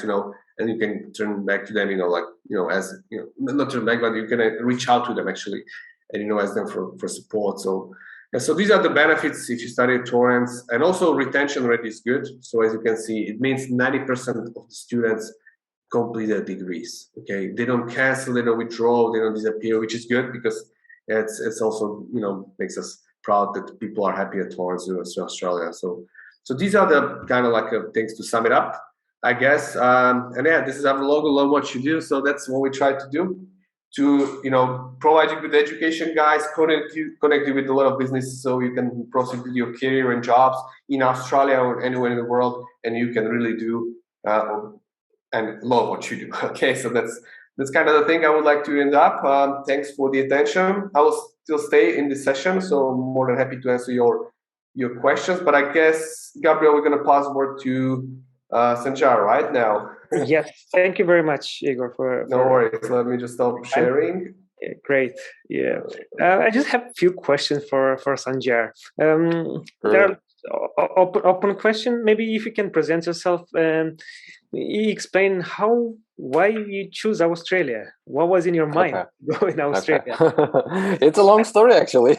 and you can turn back to them, not turn back, but you can reach out to them actually, and ask them for support. So And so these are the benefits if you study at Torrens, and also retention rate is good. So as you can see, it means 90% of the students complete their degrees. Okay, they don't cancel, they don't withdraw, they don't disappear, which is good because it's also makes us proud that people are happy at Torrens University of Australia. So these are the kind of like things to sum it up, I guess. And yeah, this is our logo, learn what you do. So that's what we try to do, to provide you with education, guys, connect you with a lot of businesses so you can proceed with your career and jobs in Australia or anywhere in the world, and you can really do and love what you do. Okay, so that's kind of the thing I would like to end up. Thanks for the attention. I will still stay in this session, so I'm more than happy to answer your questions. But I guess, Gabriel, we're going to pass the word to Sanjar right now. Yes, thank you very much, Igor. No worries. Let me just stop sharing. Yeah, great. Yeah, I just have a few questions for Sanjar. There are open question. Maybe if you can present yourself and explain why you choose Australia. What was in your mind going to Australia? Okay. It's a long story, actually.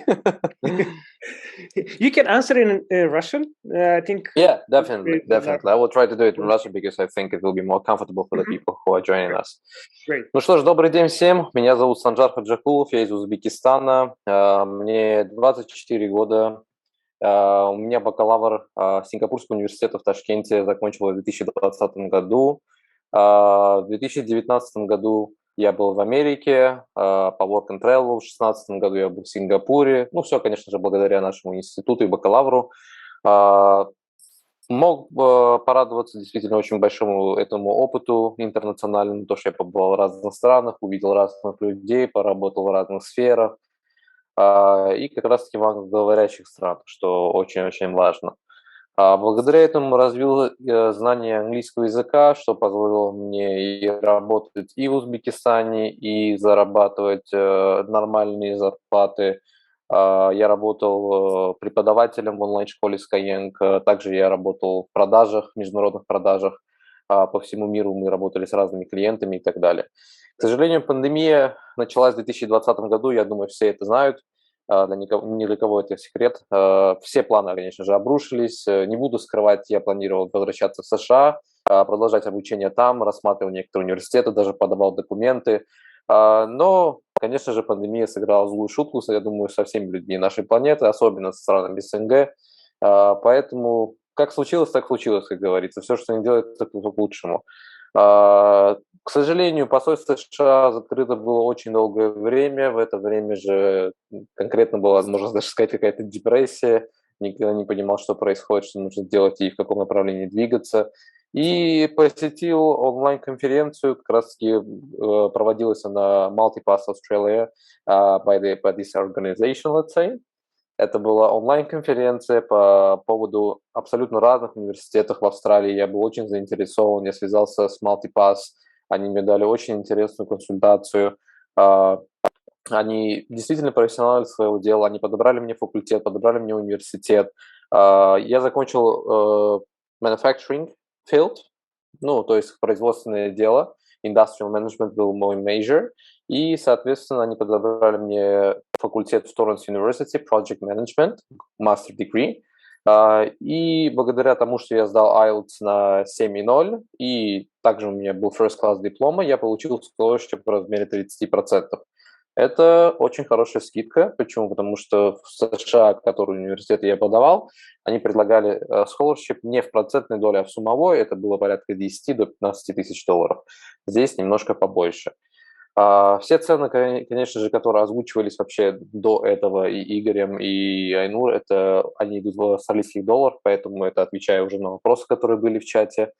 You can answer in Russian, I think. Yeah, definitely. I will try to do it in Russian because I think it will be more comfortable for the people who are joining us. Great. Ну что ж, добрый день всем. Меня зовут Санжар Хаджакулов, я из Узбекистана. Мне 24 года. У меня бакалавр Сингапурского университета в Ташкенте закончил в 2020 году. В 2019 году я был в Америке по Work and Travel, в 2016 году я был в Сингапуре. Ну, все, конечно же, благодаря нашему институту и бакалавру. Мог порадоваться действительно очень большому этому опыту интернациональному, то, что я побывал в разных странах, увидел разных людей, поработал в разных сферах. И как раз-таки в англоговорящих странах, что очень-очень важно. Благодаря этому развил знание английского языка, что позволило мне и работать и в Узбекистане, и зарабатывать нормальные зарплаты. Я работал преподавателем в онлайн-школе Skyeng, также я работал в продажах, международных продажах по всему миру, мы работали с разными клиентами и так далее. К сожалению, пандемия началась в 2020 году, я думаю, все это знают, ни для кого это секрет. Все планы, конечно же, обрушились. Не буду скрывать, я планировал возвращаться в США, продолжать обучение там, рассматривал некоторые университеты, даже подавал документы. Но, конечно же, пандемия сыграла злую шутку, я думаю, со всеми людьми нашей планеты, особенно со странами СНГ. Поэтому как случилось, так случилось, как говорится. Все, что не делается, то к лучшему. К сожалению, посольство США закрыто было очень долгое время. В это время же конкретно была, можно даже сказать, какая-то депрессия. Никто не понимал, что происходит, что нужно делать и в каком направлении двигаться. И посетил онлайн-конференцию, как раз-таки проводилась она Multipass Australia by this organization, let's say. Это была онлайн-конференция по поводу абсолютно разных университетов в Австралии. Я был очень заинтересован, я связался с Multipass, они мне дали очень интересную консультацию. Они действительно профессионалы своего дела, они подобрали мне факультет, подобрали мне университет. Я закончил manufacturing field, ну, то есть производственное дело, industrial management был мой major, и, соответственно, они подобрали мне факультет в Torrens University, Project Management, Master Degree, и благодаря тому, что я сдал IELTS на 7.0, и также у меня был First Class диплома, я получил scholarship в размере 30%. Это очень хорошая скидка. Почему? Потому что в США, который университет я подавал, они предлагали scholarship не в процентной доле, а в суммовой. Это было порядка 10 до 15 тысяч долларов. Здесь немножко побольше. Все цены, конечно же, которые озвучивались вообще до этого и Игорем, и Айнур, это они идут в австралийских долларах, поэтому это отвечаю уже на вопросы, которые были в чате.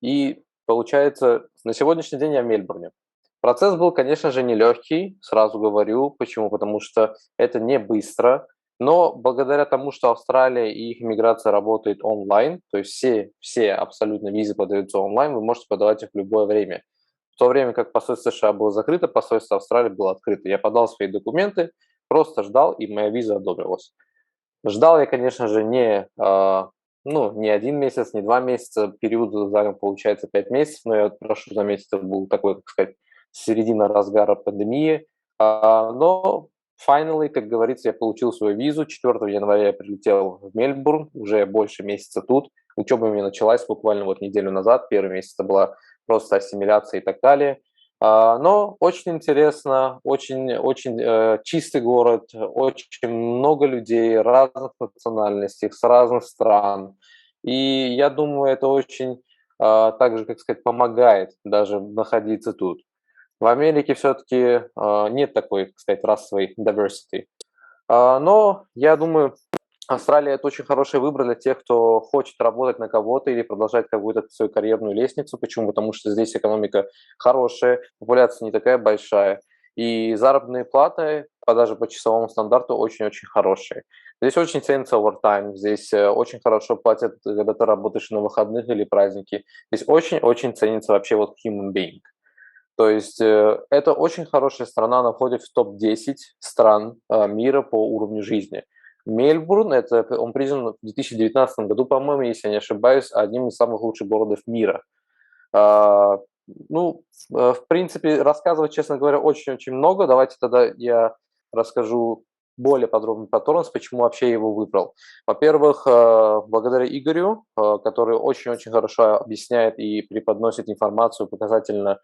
И получается, на сегодняшний день я в Мельбурне. Процесс был, конечно же, нелегкий, сразу говорю. Почему? Потому что это не быстро, но благодаря тому, что Австралия и их иммиграция работает онлайн, то есть все абсолютно визы подаются онлайн, вы можете подавать их в любое время. В то время как посольство США было закрыто, посольство Австралии было открыто. Я подал свои документы, просто ждал, и моя виза одобрилась. Ждал я, конечно же, не 1 месяц, не 2 месяца, период занял, получается, 5 месяцев, но я прошу заметить, это был такой, как сказать, середина разгара пандемии, но finally, как говорится, я получил свою визу. 4 января я прилетел в Мельбурн, уже больше месяца тут. Учеба у меня началась буквально вот неделю назад. Первый месяц это была просто ассимиляция и так далее. Но очень интересно, очень чистый город, очень много людей разных национальностей, с разных стран. И я думаю, это очень также, как сказать, помогает даже находиться тут. В Америке все-таки нет такой, так сказать, расовой diversity. Но я думаю, Австралия – это очень хороший выбор для тех, кто хочет работать на кого-то или продолжать какую-то свою карьерную лестницу. Почему? Потому что здесь экономика хорошая, популяция не такая большая, и заработные платы даже по часовому стандарту очень-очень хорошие. Здесь очень ценится овертайм, здесь очень хорошо платят, когда ты работаешь на выходных или праздники. Здесь очень-очень ценится вообще вот human being. То есть это очень хорошая страна, она входит в топ-10 стран мира по уровню жизни. Мельбурн, он признан в 2019 году, по-моему, если я не ошибаюсь, одним из самых лучших городов мира. А, в принципе, рассказывать, честно говоря, очень-очень много. Давайте тогда я расскажу более подробно про Torrens, почему вообще я его выбрал. Во-первых, благодаря Игорю, который очень-очень хорошо объясняет и преподносит информацию показательно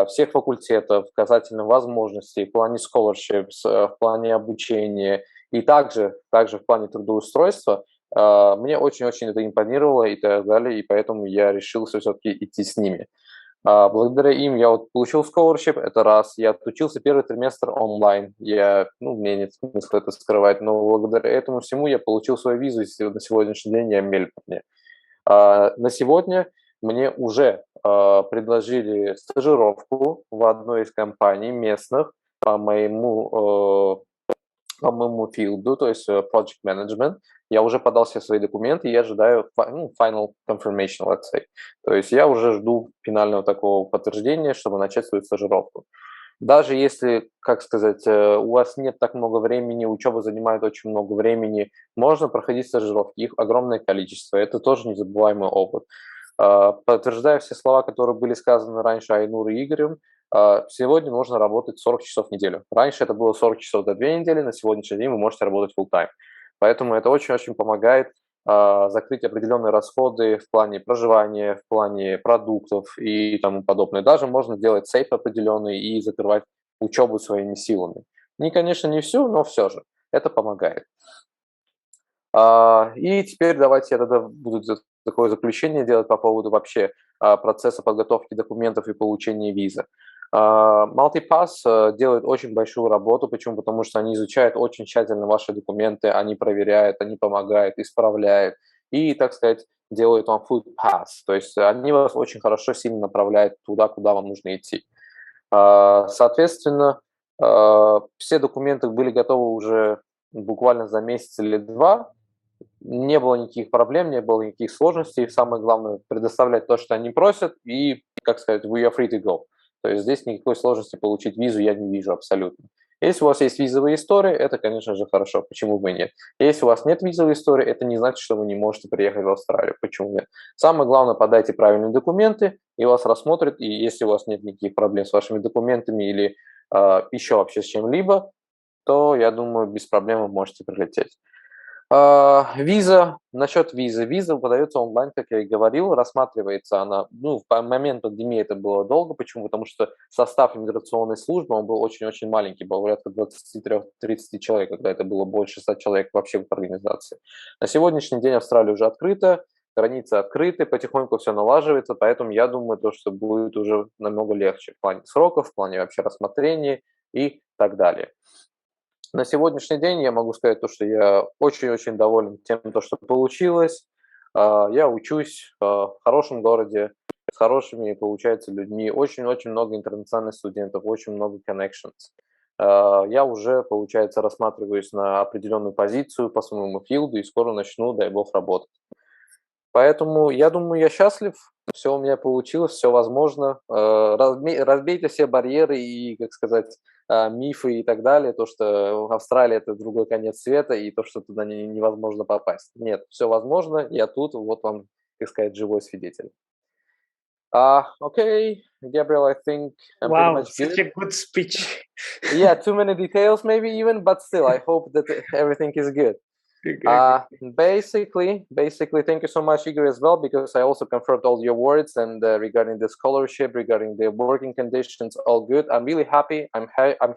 всех факультетов, показательно возможностей в плане scholarships, в плане обучения и также в плане трудоустройства. Мне очень-очень это импонировало и так далее, и поэтому я решился все-таки идти с ними. Благодаря им я вот получил scholarship, это раз. Я отучился первый триместр онлайн. Мне нет смысла это скрывать, но благодаря этому всему я получил свою визу, и на сегодняшний день я в Мельбурне. На сегодня мне уже предложили стажировку в одной из компаний местных по моему филду, то есть project management. Я уже подал все свои документы, и я ожидаю final confirmation, let's say. То есть я уже жду финального такого подтверждения, чтобы начать свою стажировку. Даже если, как сказать, у вас нет так много времени, учеба занимает очень много времени, можно проходить стажировки, их огромное количество. Это тоже незабываемый опыт. Подтверждая все слова, которые были сказаны раньше Айнуром и Игорем, сегодня нужно работать 40 часов в неделю. Раньше это было 40 часов до 2 недели, на сегодняшний день вы можете работать full-time. Поэтому это очень-очень помогает закрыть определенные расходы в плане проживания, в плане продуктов и тому подобное. Даже можно делать сейф определенный и закрывать учебу своими силами. Конечно, не всю, но все же это помогает. И теперь давайте я тогда буду такое заключение делать по поводу вообще процесса подготовки документов и получения визы. Multipass делает очень большую работу. Почему? Потому что они изучают очень тщательно ваши документы, они проверяют, они помогают, исправляют и, так сказать, делают вам food pass. То есть они вас очень хорошо, сильно направляют туда, куда вам нужно идти. Соответственно, все документы были готовы уже буквально за месяц или два. Не было никаких проблем, не было никаких сложностей. Самое главное – предоставлять то, что они просят, и, как сказать, we are free to go. То есть здесь никакой сложности получить визу я не вижу абсолютно. Если у вас есть визовая история, это, конечно же, хорошо. Почему бы и нет? Если у вас нет визовой истории, это не значит, что вы не можете приехать в Австралию. Почему нет? Самое главное, подайте правильные документы, и вас рассмотрят. И если у вас нет никаких проблем с вашими документами или еще вообще с чем-либо, то, я думаю, без проблем вы можете прилететь. Виза, насчет визы. Виза выдается онлайн, как я и говорил, рассматривается она, в момент пандемии это было долго. Почему? Потому что состав иммиграционной службы, он был очень-очень маленький, было порядка 23-30 человек, когда это было больше 100 человек вообще в организации. На сегодняшний день Австралия уже открыта, границы открыты, потихоньку все налаживается, поэтому я думаю, что будет уже намного легче в плане сроков, в плане вообще рассмотрения и так далее. На сегодняшний день я могу сказать то, что я очень-очень доволен тем, что получилось. Я учусь в хорошем городе, с хорошими, получается, людьми. Очень-очень много интернациональных студентов, очень много connections. Я уже, получается, рассматриваюсь на определенную позицию по своему филду и скоро начну, дай бог, работать. Поэтому я думаю, я счастлив, все у меня получилось, все возможно. Разбейте все барьеры и, как сказать, мифы и так далее, то, что Австралия – это другой конец света, и то, что туда невозможно попасть. Нет, все возможно, я тут, вот вам, так сказать, живой свидетель. Okay, Gabriel, I think I'm pretty Wow, much such good. a good speech. Yeah, too many details maybe even, but still, I hope that everything is good. Basically, thank you so much, Igor, as well, because I also confirmed all your words and regarding the scholarship, regarding the working conditions, all good. I'm really happy. I'm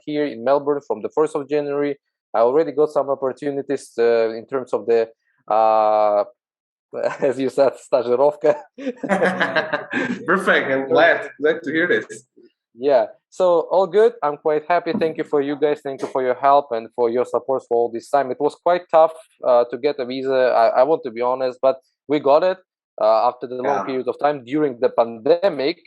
here in Melbourne from the 1st of January. I already got some opportunities in terms of the, as you said, stażировка. Perfect. I'm glad to hear this. Yeah, so all good. I'm quite happy. Thank you for you guys. Thank you for your help and for your support for all this time. It was quite tough to get a visa. I want to be honest, but we got it after the long period of time during the pandemic.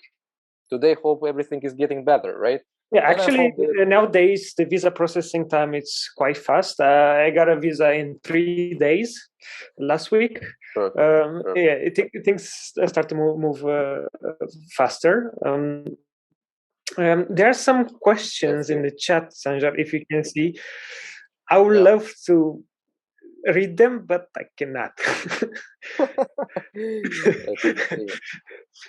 Today, hope everything is getting better, right? Yeah, actually, nowadays the visa processing time is quite fast. I got a visa in 3 days last week. Perfect. Yeah, things start to move faster. There are some questions in the chat, Sanjar, if you can see. I would love to read them, but I cannot.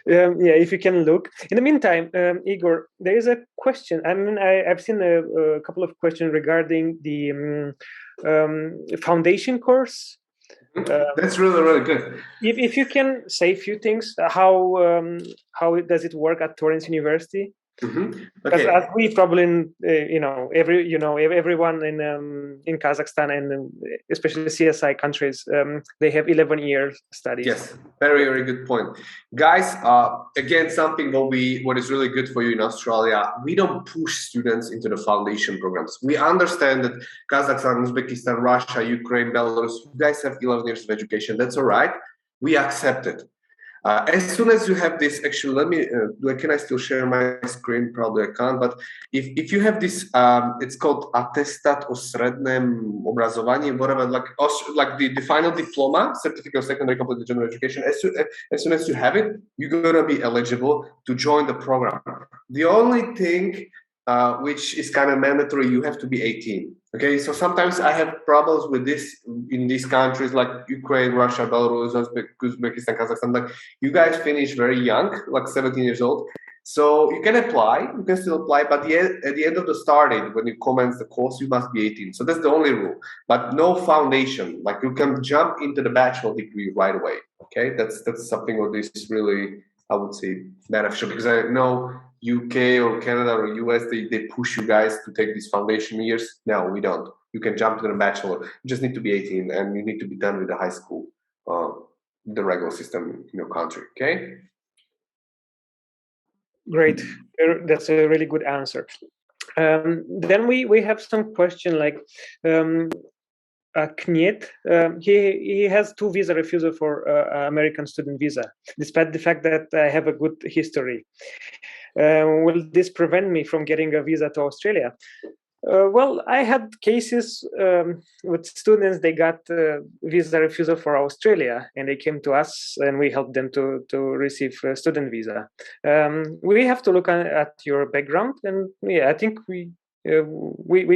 Yeah, if you can look. In the meantime, Igor, there is a question. I mean, I've seen a couple of questions regarding the foundation course. That's really, really good. If you can say a few things, how does it work at Torrens University? Because as we probably everyone in Kazakhstan and especially CSI countries, they have 11 years studies. Yes, very, very good point, guys. Again, something what is really good for you in Australia, we don't push students into the foundation programs. We understand that Kazakhstan, Uzbekistan, Russia, Ukraine, Belarus, you guys have 11 years of education. That's all right. We accept it. As soon as you have this, actually, let me, can I still share my screen? Probably I can't, but if you have this, it's called Atestat o srednjem obrazovaní, whatever, like the final diploma, certificate of secondary complete general education, as soon as you have it, you're gonna be eligible to join the program. The only thing which is kind of mandatory, you have to be 18. Okay, so sometimes I have problems with this in these countries like Ukraine, Russia, Belarus, Uzbekistan, Kazakhstan. Like you guys finish very young, like 17 years old. So you can apply, you can still apply, but at the end of the starting, when you commence the course, you must be 18. So that's the only rule, but no foundation. Like you can jump into the bachelor degree right away. Okay, that's something what is really, I would say, beneficial, because I know UK or Canada or US, they push you guys to take these foundation years. No, we don't. You can jump to the bachelor. You just need to be 18 and you need to be done with the high school, the regular system in your country. Okay. Great. That's a really good answer. Then we have some question like Kniet, he has 2 visa refusal for American student visa, despite the fact that I have a good history. Will this prevent me from getting a visa to Australia? Well, I had cases with students, they got visa refusal for Australia and they came to us and we helped them to receive a student visa. We have to look at your background, and yeah, I think we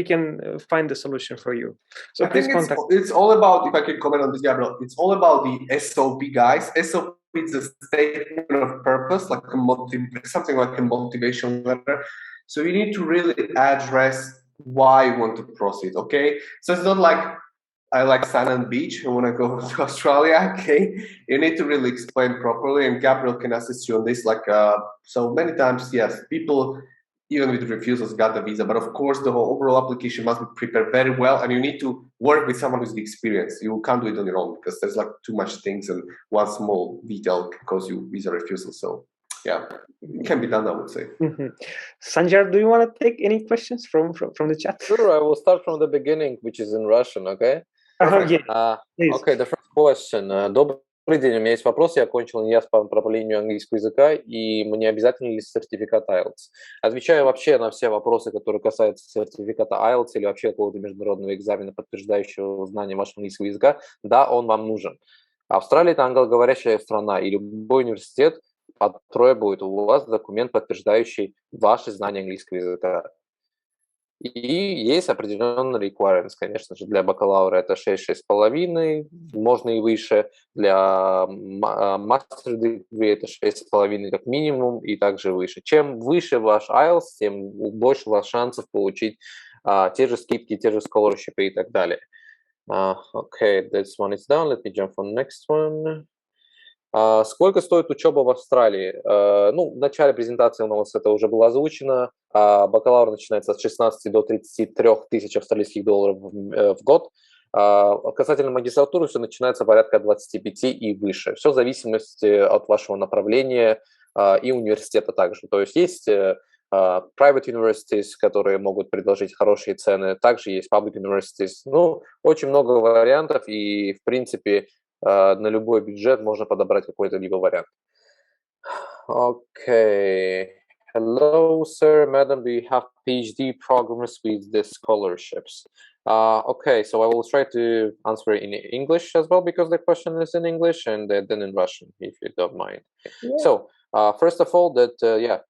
can find the solution for you. So please contact. It's all about, if I can comment on this, Gabriel, it's all about the SOP, guys. SOP is a statement of purpose, like something like a motivation letter. So you need to really address why you want to proceed. Okay, so it's not like I like sand and beach, I want to go to Australia. Okay, you need to really explain properly, and Gabriel can assist you on this. Like so many times, yes, people even with refusals got the visa, but of course the whole overall application must be prepared very well, and you need to work with someone who's experienced. You can't do it on your own because there's like too much things, and one small detail can cause you visa refusal. So yeah, it can be done, I would say. Sanjar, do you want to take any questions from the chat? Sure, I will start from the beginning, which is in Russian, okay? Okay, the first question. Добрый день, у меня есть вопрос. Я окончил ИНЯС по направлению английского языка, и мне обязательно ли сертификат IELTS? Отвечаю вообще на все вопросы, которые касаются сертификата IELTS или вообще какого-то международного экзамена, подтверждающего знание вашего английского языка. Да, он вам нужен. Австралия – это англоговорящая страна, и любой университет потребует у вас документ, подтверждающий ваши знания английского языка. И есть определенные requirements, конечно же, для бакалавра это 6-6,5, можно и выше, для master degree это 6,5 как минимум и также выше. Чем выше ваш IELTS, тем больше у вас шансов получить те же скидки, те же scholarship и так далее. Okay, this one is done. Let me jump on next one. Сколько стоит учеба в Австралии? Ну, в начале презентации у нас это уже было озвучено. Бакалавр начинается от 16 до 33 тысяч австралийских долларов в год. Касательно магистратуры все начинается порядка 25 и выше. Все в зависимости от вашего направления и университета также. То есть есть private universities, которые могут предложить хорошие цены. Также есть public universities. Ну, очень много вариантов и, в принципе, на любой бюджет можно подобрать какой-то либо вариант. Okay. Hello, sir, madam. Do you have PhD programs with the scholarships? Okay, so I will try to answer in English as well because the question is in English, and then in Russian, if you don't mind. Yeah. So, first of all, yeah.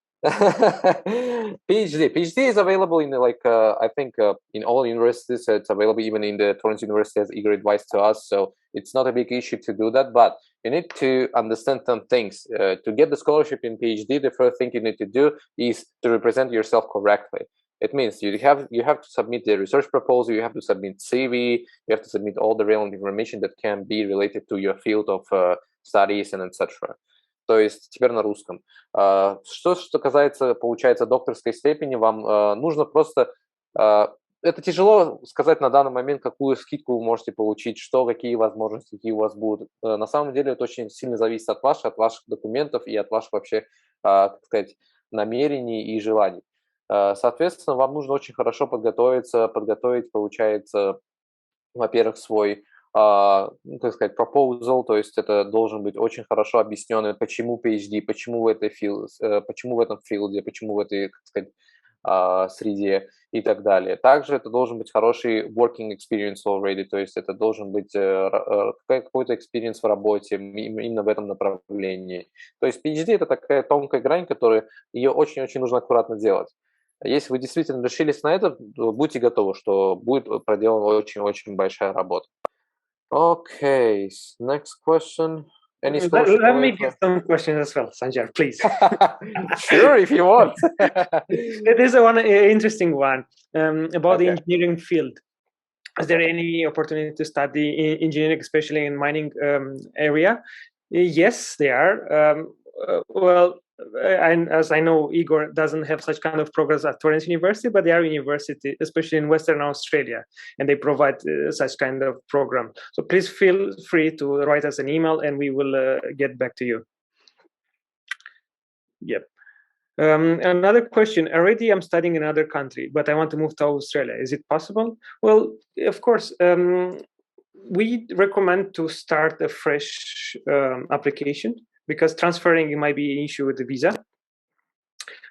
PhD is available in I think in all universities. It's available even in the Torrens University, as Igor advised to us. So it's not a big issue to do that, but you need to understand some things. To get the scholarship in PhD, the first thing you need to do is to represent yourself correctly. It means you have to submit the research proposal, you have to submit CV, you have to submit all the relevant information that can be related to your field of studies and etc. То есть теперь на русском. Что касается, получается, докторской степени, вам нужно просто... Это тяжело сказать на данный момент, какую скидку вы можете получить, что, какие возможности, какие у вас будут. На самом деле это очень сильно зависит от ваших документов и от ваших вообще, так сказать, намерений и желаний. Соответственно, вам нужно очень хорошо подготовить, получается, во-первых, свой так сказать, proposal, то есть это должен быть очень хорошо объяснено, почему PhD, почему в этом филде, почему в этой, так сказать, среде и так далее. Также это должен быть хороший working experience already, то есть это должен быть какой-то experience в работе именно в этом направлении. То есть PhD это такая тонкая грань, которую ее очень-очень нужно аккуратно делать. Если вы действительно решились на это, будьте готовы, что будет проделана очень-очень большая работа. Okay, next question. Any scholarship? Let me get some questions as well, Sanjar, please. Sure, if you want. There's one interesting one about the Okay. engineering field. Is there any opportunity to study engineering, especially in mining area? Yes, there are. Well, and as I know, Igor doesn't have such kind of programs at Torrens University, but there are universities, especially in Western Australia, and they provide such kind of program. So please feel free to write us an email, and we will get back to you. Yep. Another question. Already I'm studying in another country, but I want to move to Australia. Is it possible? Well, of course. We recommend to start a fresh application because transferring might be an issue with the visa.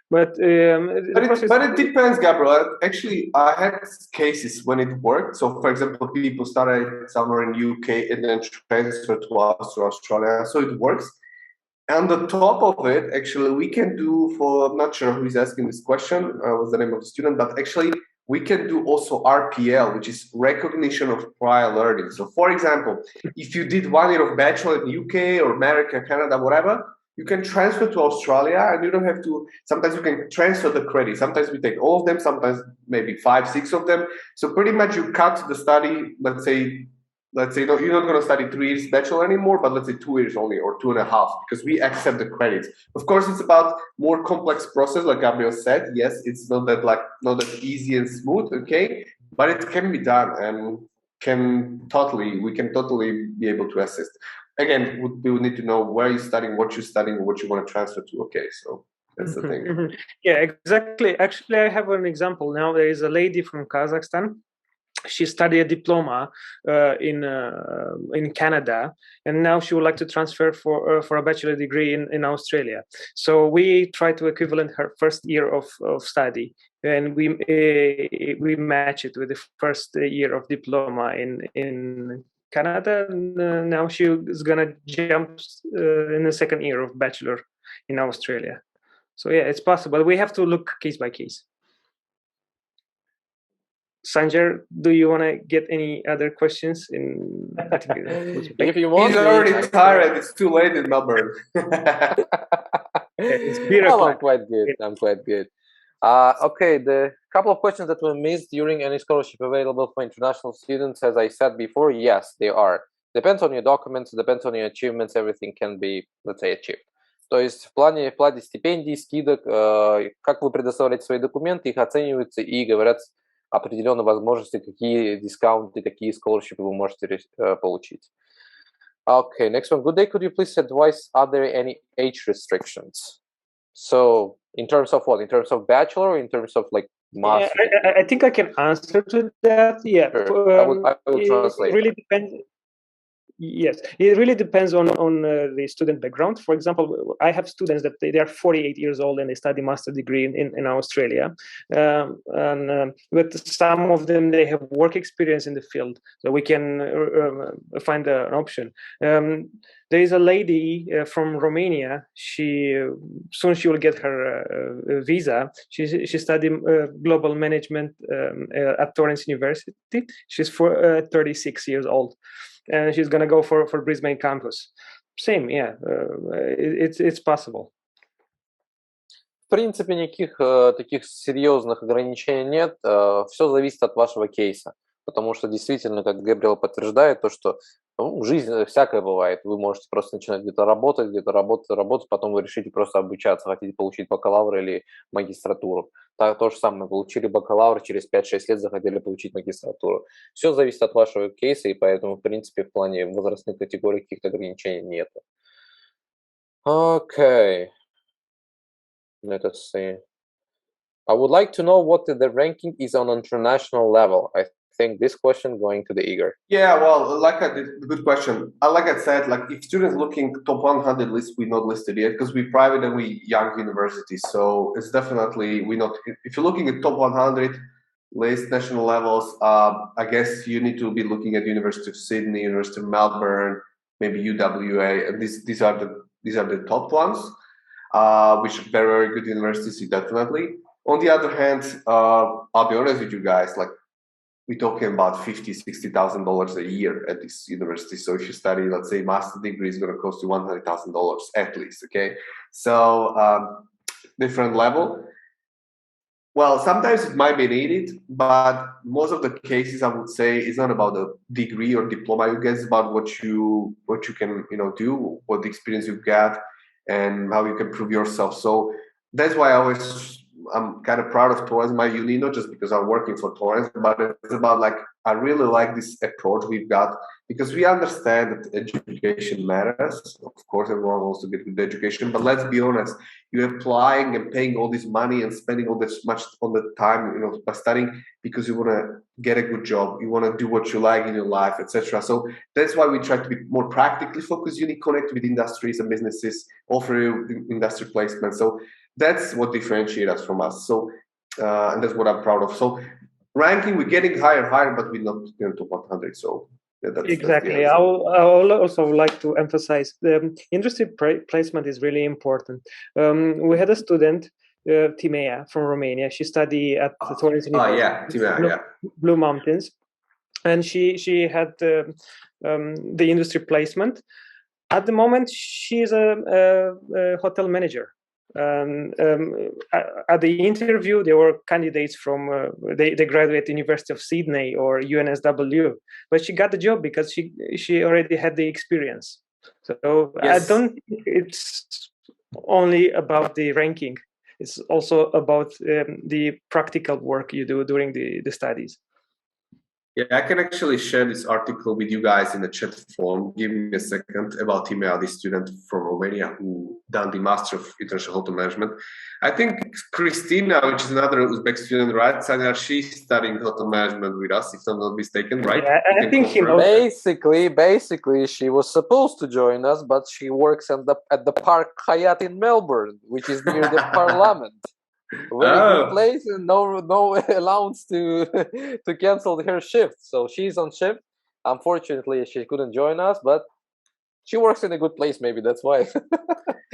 But it depends, Gabriel. Actually, I had cases when it worked. So, for example, people started somewhere in UK and then transferred to us to Australia. So it works. And on top of it, actually, we can do for, I'm not sure who is asking this question, what's the name of the student, but actually, we can do also RPL, which is recognition of prior learning. So, for example, if you did 1 year of bachelor in UK or America, Canada, whatever, you can transfer to Australia and you don't have to, sometimes you can transfer the credit. Sometimes we take all of them, sometimes maybe 5, 6 of them. So pretty much you cut the study, let's say no, you're not going to study 3 years bachelor anymore, but let's say 2 years only or 2.5, because we accept the credits. Of course, it's about more complex process, like Gabriel said. Yes, it's not that easy and smooth, okay, but it can be done and we can totally be able to assist. Again, we would need to know where you're studying, what you're studying, what you want to transfer to. Okay, so that's the thing. Yeah, exactly. Actually, I have an example now. There is a lady from Kazakhstan. She studied a diploma in Canada, and now she would like to transfer for a bachelor degree in Australia. So we try to equivalent her first year of study, and we match it with the first year of diploma in Canada. And, now she is gonna jump in the second year of bachelor in Australia. So yeah, it's possible. We have to look case by case. Sanjay, do you want to get any other questions? I think it was okay. If you want, He's already tired. It's too late in Melbourne. It's beer I'm o'clock. quite good. I'm quite good. Okay, the couple of questions that were missed during any scholarship available for international students, as I said before, yes, they are. Depends on your documents, depends on your achievements, everything can be, let's say, achieved. То есть в плане стипендий, скидок, как вы предоставляете свои документы, их оцениваются и говорят определенные возможности, какие дискаунты, какие scholarship вы можете получить. Okay, next one. Good day. Could you please advise, are there any age restrictions? So, in terms of what? In terms of bachelor or in terms of like master? I think I can answer to that. Yeah. Sure. I will translate. It really depends. Yes, it really depends on the student background. For example, I have students that they are 48 years old and they study master degree in Australia. But some of them, they have work experience in the field, so we can find an option. There is a lady from Romania. Soon she will get her visa. She studied global management at Torrens University. She's 36 years old. And she's gonna go for Brisbane campus. Same, yeah, it's possible. В принципе, никаких таких серьезных ограничений нет. Все зависит от вашего кейса. Потому что действительно, как Габриэл подтверждает, то, что в жизни всякое бывает. Вы можете просто начинать где-то работать, потом вы решите просто обучаться, хотите получить бакалавр или магистратуру. То же самое, получили бакалавр, через 5-6 лет захотели получить магистратуру. Все зависит от вашего кейса, и поэтому, в принципе, в плане возрастных категорий каких-то ограничений нет. Okay. Let us see. I would like to know what the ranking is on international level. I think this question going to the Igor. Yeah, well, good question. Like I said, like if students looking top 100 list, we're not listed yet because we private and we young universities. So it's definitely we not. If you're looking at top 100 list national levels, I guess you need to be looking at University of Sydney, University of Melbourne, maybe UWA. And these are the top ones, which are very, very good universities, definitely. On the other hand, I'll be honest with you guys, like we're talking about $50,000-$60,000 a year at this university. So if you study, let's say, master degree is going to cost you $100,000 at least. Okay, so different level. Well, sometimes it might be needed, but most of the cases, I would say, it's not about the degree or diploma you get. It's about what you can do, what the experience you've got, and how you can prove yourself. So that's why I'm kind of proud of Torrens, my uni, not just because I'm working for Torrens, but it's about like, I really like this approach we've got because we understand that education matters. Of course, everyone wants to get good education, but let's be honest, you're applying and paying all this money and spending all this much on the time, by studying because you want to get a good job, you want to do what you like in your life, etc. So that's why we try to be more practically focused, connect with industries and businesses, offer you industry placement. So that's what differentiates us from us. So, and that's what I'm proud of. So, ranking, we're getting higher, but we're not top 100. So, that's exactly. I will also like to emphasize the industry placement is really important. We had a student, Timea from Romania. She studied at the Torrens University. Timea, Blue Mountains, and she had the industry placement. At the moment, she is a hotel manager. At the interview, there were candidates from they graduated University of Sydney or UNSW, but she got the job because she already had the experience. So yes. I don't think it's only about the ranking; it's also about the practical work you do during the studies. Yeah, I can actually share this article with you guys in the chat form. Give me a second about Timea, this student from Romania who done the Master of International Hotel Management. I think Christina, which is another Uzbek student, right? Sanya, she's studying hotel management with us, if I'm not mistaken, right? Yeah, I think he knows. Basically, she was supposed to join us, but she works at the Park Hyatt in Melbourne, which is near the Parliament. Very good place and no allowance to cancel her shift. So she's on shift. Unfortunately, she couldn't join us, but she works in a good place. Maybe that's why.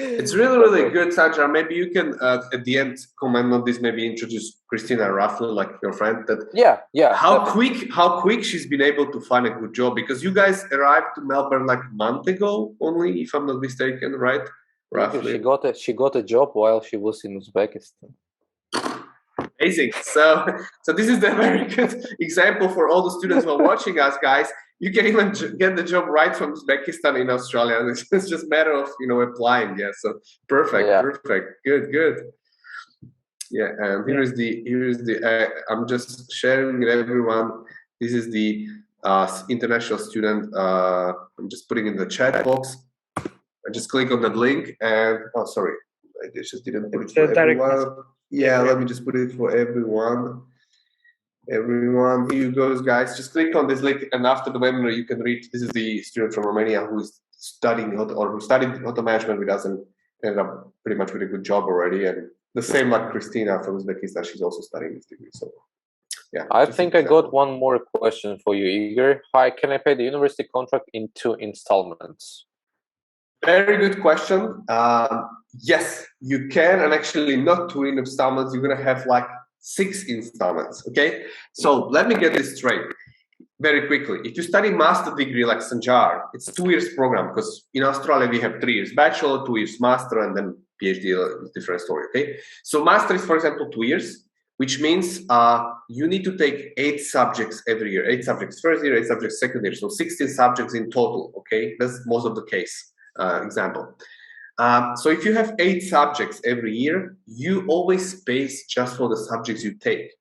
It's really, really good, Sanjar. Maybe you can, at the end, comment on this. Maybe introduce Christina roughly, like your friend. That Yeah. how quick she's been able to find a good job, because you guys arrived to Melbourne like a month ago only, if I'm not mistaken, right? Roughly. She got a job while she was in Uzbekistan. Amazing. So this is the very good example for all the students who are watching us, guys. You can even get the job right from Uzbekistan in Australia. It's just a matter of applying. Yeah. So perfect. Good. Yeah. And here is the. I'm just sharing with everyone. This is the international student. I'm just putting in the chat box. I just click on that link and sorry, I just didn't put it for everyone. Yeah, let me just put it for everyone. Everyone, here you go, guys. Just click on this link, and after the webinar, you can read. This is the student from Romania who is studying who studied hotel management with us and ended up pretty much with a good job already. And the same like Christina from Uzbekistan, she's also studying this degree. So, yeah. I think I got one more question for you, Igor. Hi, can I pay the university contract in 2 installments? Very good question. Yes, you can, and actually not 2 installments. You're gonna have like 6 installments. Okay, so let me get this straight very quickly. If you study master degree like Sanjar, it's 2 years program, because in Australia we have 3 years bachelor, 2 years master, and then PhD is different story. Okay, so master is, for example, 2 years, which means you need to take 8 subjects every year. 8 subjects first year, 8 subjects second year, so 16 subjects in total. Okay, that's most of the case. Example. So if you have 8 subjects every year, you always pay just for the subjects you take.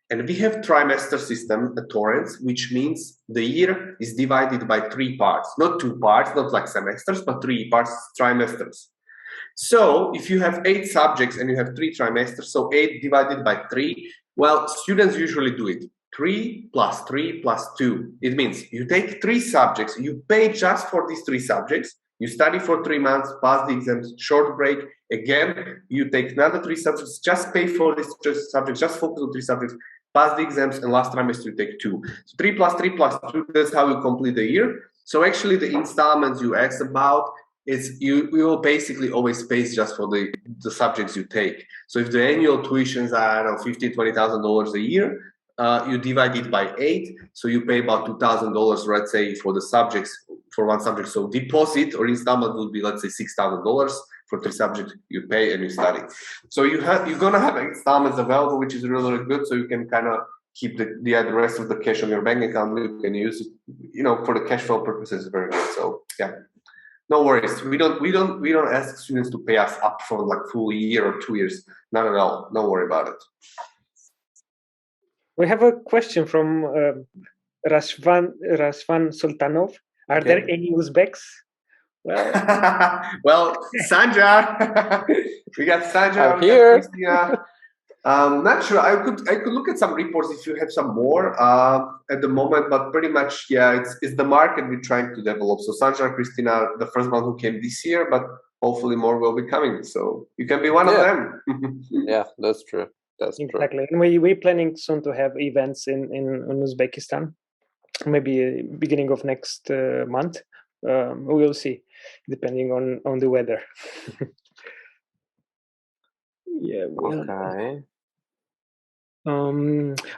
And we have trimester system at Torrens, which means the year is divided by 3 parts, not 2 parts, not like semesters, but 3 parts, trimesters. So if you have 8 subjects and you have 3 trimesters, so 8 divided by 3, well, students usually do it. 3 plus 3 plus 2. It means you take 3 subjects, you pay just for these 3 subjects, you study for 3 months, pass the exams, short break, again, you take another 3 subjects, just pay for these 3 subjects, just focus on 3 subjects, pass the exams, and last trimester you take 2. So 3 plus 3 plus 2, that's how you complete the year. So actually the installments you asked about, you will basically always pay just for the subjects you take. So if the annual tuitions are, I don't know, $15,000 to $20,000 a year, you divide it by 8, so you pay about $2,000, let's say, for the subjects, for one subject. So deposit or installment would be, let's say, $6,000 for 3 subjects you pay and you study. So you're gonna have installments available, which is really, really good. So you can kind of keep the rest of the cash on your bank account. You can use it, for the cash flow purposes. Very good. So yeah, no worries. We don't ask students to pay us up for like full year or 2 years. Not at all. Don't worry about it. We have a question from Rashvan Sultanov. Are there any Uzbeks? Well, well, Sanjar, we got Sanjar. I'm here. Not sure. I could look at some reports if you have some more at the moment, but pretty much, yeah, it's the market we're trying to develop. So Sanjar, Christina, the first one who came this year, but hopefully more will be coming. So you can be one of them. Yeah, that's true. That's exactly. True. And we're planning soon to have events in Uzbekistan, maybe beginning of next month. We will see, depending on the weather. Yeah. Okay.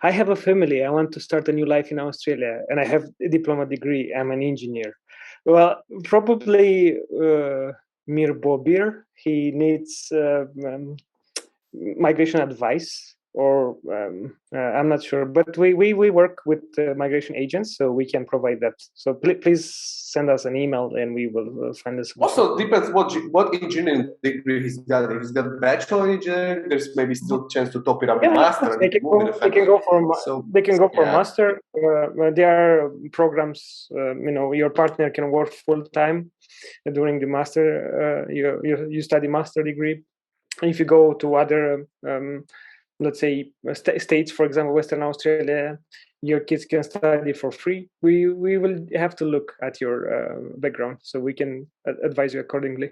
I have a family. I want to start a new life in Australia, and I have a diploma degree. I'm an engineer. Well, probably Mir Bobir. He needs migration advice, or I'm not sure, but we work with migration agents, so we can provide that. So please send us an email and we will find this. Also depends what engineering degree he's got. If he's got bachelor engineering, there's maybe still a chance to top it up with master. They can go for master. There are programs. Your partner can work full time during the master. You study master degree. If you go to other, let's say, states, for example, Western Australia, your kids can study for free. We will have to look at your background, so we can advise you accordingly.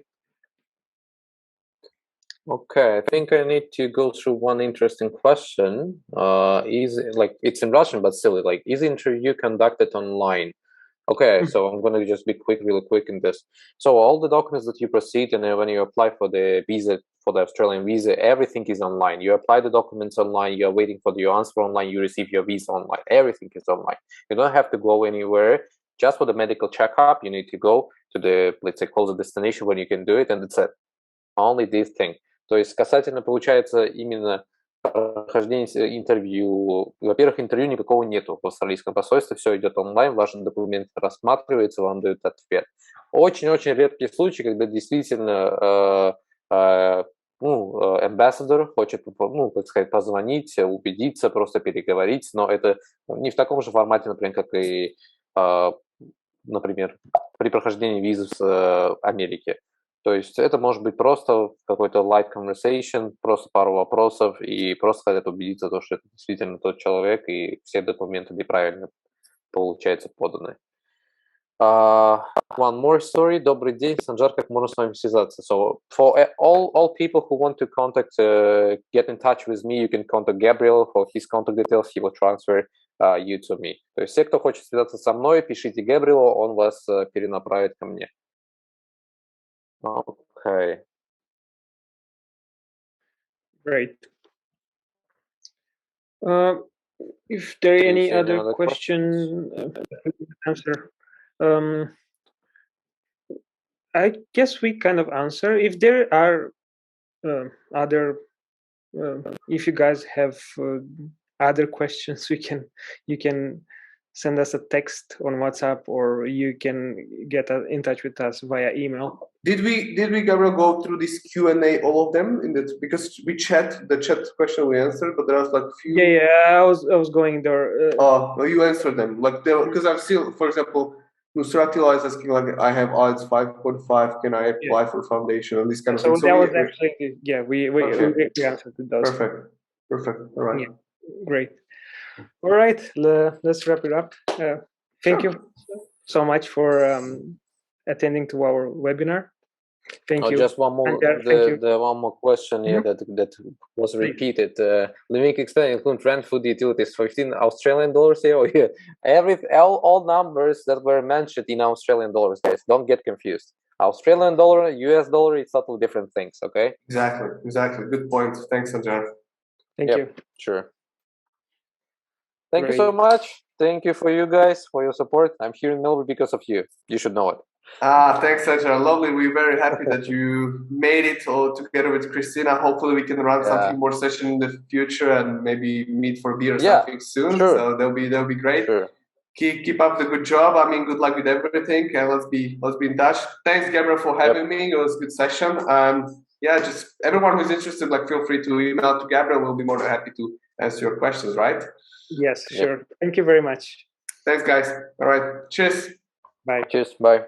Okay, I think I need to go through one interesting question. It's in Russian, but still, is interview conducted online? Okay, so I'm going to just be really quick in this. So all the documents that you proceed, and when you apply for the visa, for the Australian visa, everything is online. You apply the documents online, you're waiting for your answer online, you receive your visa online. Everything is online. You don't have to go anywhere. Just for the medical checkup, you need to go to the, let's say, close destination when you can do it, and that's it. Only this thing. То есть касательно, получается, именно прохождение интервью, во-первых, интервью никакого нету в австралийском посольстве, все идет онлайн, ваши документы рассматриваются, вам дают ответ. Очень-очень редкий случай, когда действительно амбассадор хочет, ну, так сказать, позвонить, убедиться, просто переговорить, но это не в таком же формате, например, как и, например, при прохождении визы с Америки. То есть это может быть просто какой-то light conversation, просто пару вопросов, и просто хотят убедиться, что это действительно тот человек, и все документы неправильно, получается, поданы. One more story. Добрый день, Санжар, как можно с вами связаться? So for all people who want to contact, get in touch with me, you can contact Gabriel for his contact details. He will transfer you to me. То есть все, кто хочет связаться со мной, пишите Габриэлу, он вас перенаправит ко мне. Okay. Great. If there are any other question, answer. I guess we kind of answer. If there are other, if you guys have other questions, you can send us a text on WhatsApp, or you can get in touch with us via email. Did we, Gabriel, go through this Q&A, all of them, because the chat question we answered, but there was like few. Yeah, I was going there. Oh, you answered them, like because I've still, for example, Nusratila is asking like, I have odds 5.5, can I apply for foundation and this kind of thing. So that was actually, yeah, we answered to those. Perfect. All right. Yeah, great. All right, let's wrap it up. Thank you so much for attending to our webinar. Thank you. Just one more, one more question here that was repeated. Living expense include rent, food, utilities, 15 Australian dollars here. Or here. All numbers that were mentioned in Australian dollars, guys. Don't get confused. Australian dollar, US dollar, it's totally different things. Okay. Exactly. Good point. Thanks, Sanjar. Thank you. Sure. Thank you so much. Thank you for you guys, for your support. I'm here in Melbourne because of you. You should know it. Thanks, Sanjar. Lovely. We're very happy that you made it all together with Christina. Hopefully we can run something more session in the future and maybe meet for beer or something soon. Sure. So that'll be great. Sure. Keep up the good job. I mean, good luck with everything, and let's be in touch. Thanks, Gabriel, for having me. It was a good session. Yeah, just everyone who's interested, like, feel free to email to Gabriel. We'll be more than happy to answer your questions, right? Yes, sure. Thank you very much. Thanks, guys. All right. Cheers. Bye. Cheers. Bye.